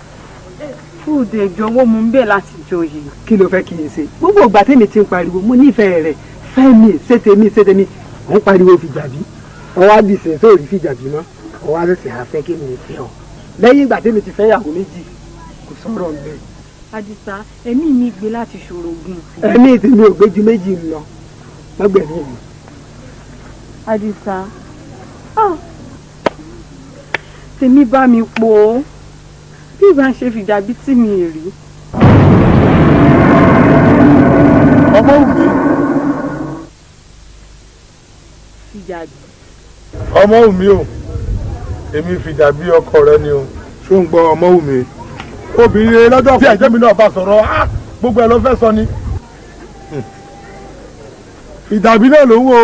fúdù ìjọwọ́ mu ń bẹ̀ láti joyè. kí ló fẹ́ kí n ṣe gbogbo ìgbà tèmi ti ń pariwo mo nífẹ̀ẹ́ rẹ̀ fẹ́mi ṣètèmi mo ń pariwo fìjàbí ọwọ́ àdìsẹ́ sóòrí fìjàbí mọ́ ọwọ́ àdìsẹ́ àfẹ́ kí mi fẹ́ ọ lẹ́yìn ìgbà tèmi ti fẹ́ yàgò méjì kò sọ̀rọ̀ ń bẹ̀. Àdìsá ẹ̀mí mi gbé láti ṣòrògùn. ẹ̀mí tèmi ò gbé ju méjì ń lọ lọ́gbẹ̀mí mi. Àdìsá tèmi bá mi pò ó bí ìbá ń ṣe fìjàbí tí mi rí. ọmọ òbí. fìjàbí. ọmọ òmí o èmi fìjàbí ọkọ rẹ ni o ṣó ń gbọ́ ọmọ òmí. obìnrin lọ́jọ́ tí ẹ̀jẹ̀ mi náà bá sọ̀rọ̀ gbogbo ẹ̀ ló fẹ́ sọ ni. fìjàbí náà ló ń wo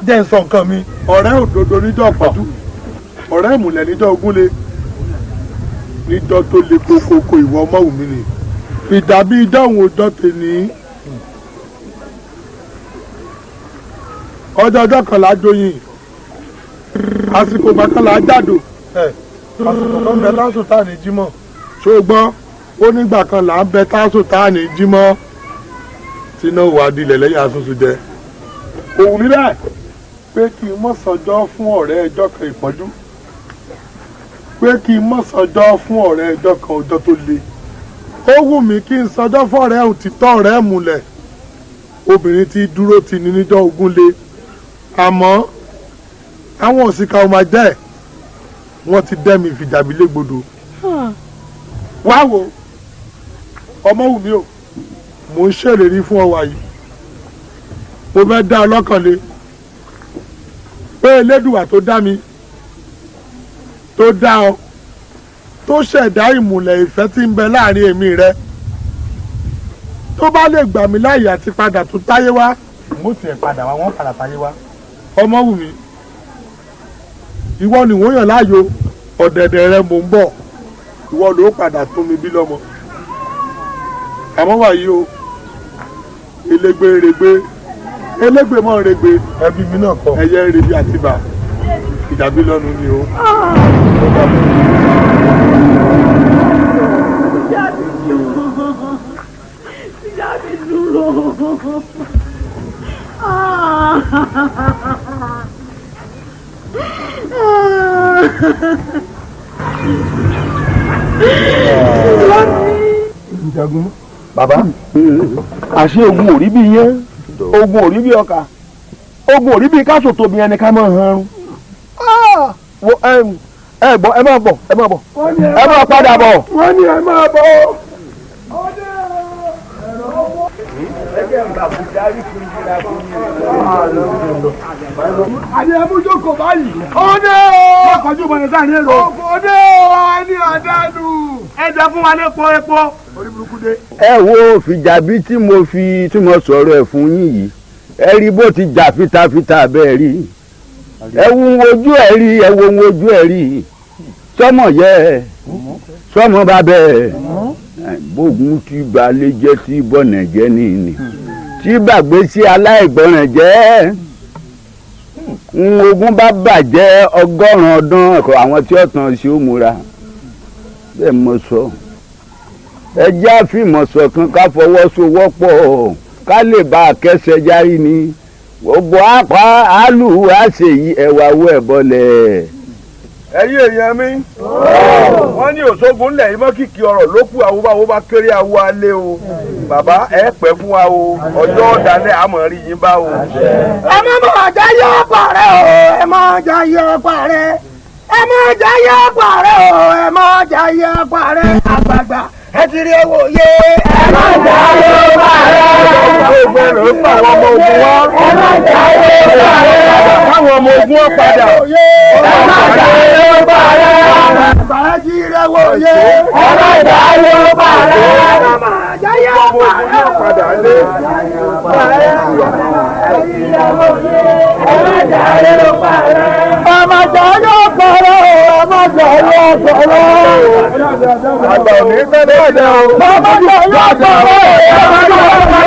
jẹ́ ń sọ nǹkan mi ọ̀rẹ́ òdodo níjọ́ pàdú ọ̀rẹ́ ìmùlẹ̀ níjọ́ ogúnlé níjọ́ tó le kókókó ìwọ ọmọ òmí ni fìjàbí ìjọ́hun ọjọ́ tèmi ọjọ́ kan la jóyin àsìkò bàkan la jàdò àsìkò kan bẹ tásùn tá ní jímọ̀ ṣó gbọ́ ó nígbà kan là ń bẹ tásùn tá ní jímọ̀ tí náà wà dilẹ̀ lẹ́yìn asúnṣu jẹ òun mi bẹ́ẹ̀ pé kí n mọ̀ sọjọ́ fún ọ̀rẹ́ ẹjọ́ kan ìpọ́njú pé kí n mọ̀ sọjọ́ fún ọ̀rẹ́ ẹjọ́ kan ọjọ́ tó le ó wù mí kí n sọjọ́ fún ọ̀rẹ́ òtítọ́ ọ̀rẹ́ múlẹ̀ obìnrin tí dúró ti ní níjọ́ ogúnlé àmọ́ àwọn òsìkà ọmọ jẹ́ wọ́n ti dẹ́mi fìjàbí légbodò wá wo ọmọ wù mí o mò ń ṣèlérí fún ọwà yìí mo fẹ́ dá ọlọ́kàn lé pé elédùwà tó dá mi tó dá ọ tó ṣẹ̀dá ìmùlẹ̀ ìfẹ́ tí ń bẹ láàrin èmi rẹ tó bá lè gbà mí láàyè àti padà tó táyé wá mo tiẹ̀ padà wá wọ́n padà táyé wá ọmọ wù mí ìwọ ni wọ́n yàn láàyò ọ̀dẹ̀dẹ̀ rẹ mò ń bọ̀ ìwọ ló padà tó mi bí lọ́mọ àmọ́ wàyí o elégbé mọ́ regbe ẹbí mi náà kọ ẹyẹ rebi àtibá ìjàbí lọ́nu ni o. ìjàbí dúró. Jagun bàbá àṣé ogun ò rí bí yẹn ogun ò rí bí ọkà ogun ò rí bí káṣọ tóbi ẹni ká máa hanrun ẹ gbọ́ ẹ máa bọ̀ ẹ máa padà bọ̀. wọ́n ní ẹ máa bọ̀. àní ẹmújókòó báyìí. ọdẹ ọkọjú bọ̀dẹ̀ sáà ní èrò. ọdẹ ẹni àdánù. ẹ jẹ fún wa ní epo. orí burúkú dé. ẹ wo fìjàbí tí mo sọ̀rọ̀ ẹ̀ fún yín yìí ẹ rí bó ti jà fitafita bẹ́ẹ̀ rí ẹ wo ojú ẹ rí ẹ wo ojú ẹ rí sọmọ yẹ sọmọ bá bẹ́ẹ̀ bógun tí balẹ̀ jẹ́ tí bọ̀nà jẹ́ nìyí tí gbàgbé sí aláìgbọràn jẹ́ ogun bá bàjẹ́ 100 ọdún àwọn tí ọ̀tàn ṣe ó múra bẹ́ẹ̀ mo sọ ẹ jẹ́ àfìmọ̀sọ̀ kan ká fọwọ́sowọ́pọ̀ ká lè bá a kẹsẹ̀ járí ni gbogbo apá àlù àṣeyí ẹ̀wà wọ ẹ̀ bọ́lẹ̀. ẹ̀yin èèyàn mi wọ́n ní òṣogun ńlẹ̀ yìí mọ́ kìkì ọ̀rọ̀ ló kù àwòbáwò bá kéré àwọ alẹ́ o bàbá ẹ pẹ́ fún wa o ọjọ́ ọ̀dàlẹ̀ àmọ́ rí yín bá o. ẹ má mọ̀ ọ̀já yọ ọ̀pá rẹ o ẹ má ọ̀já yọ ọ̀pá rẹ ẹ má ọ̀já yọ ọ̀pá rẹ o ẹ má ọ̀já yọ ọ̀pá rẹ àgbààgbà ẹ ti rí owó yé ẹ má ọ̀já yọ ọ̀pá rẹ. gbogbo ẹ̀rọ ń pa àwọn ọmọ ogun wá. ẹ má ọ̀já yọ ọ̀pá rẹ. káwọn ọmọ ogun wọn padà. ẹ má ọ̀já yọ ọ̀pá rẹ. àgbà ẹ ti rí owó yé ẹ má ọ̀já yọ ọ̀pá rẹ. ẹ má ọ̀já yọ ọ̀pá rẹ. ọmọ ogun yóò padà lé. ìyàwó yé ẹ má jà yóò parẹ́. ẹ má jà yóò parẹ́ ẹ má jà yóò parẹ́. àgbà ò ní tẹ́lẹ̀ ẹ̀dẹ̀ o. ẹ má jà yóò parẹ́ ẹ má jà yóò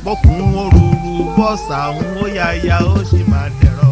bọ́kùn òrùrù bọ́sà ń ó yáyá ó sì máa dẹ̀rọ.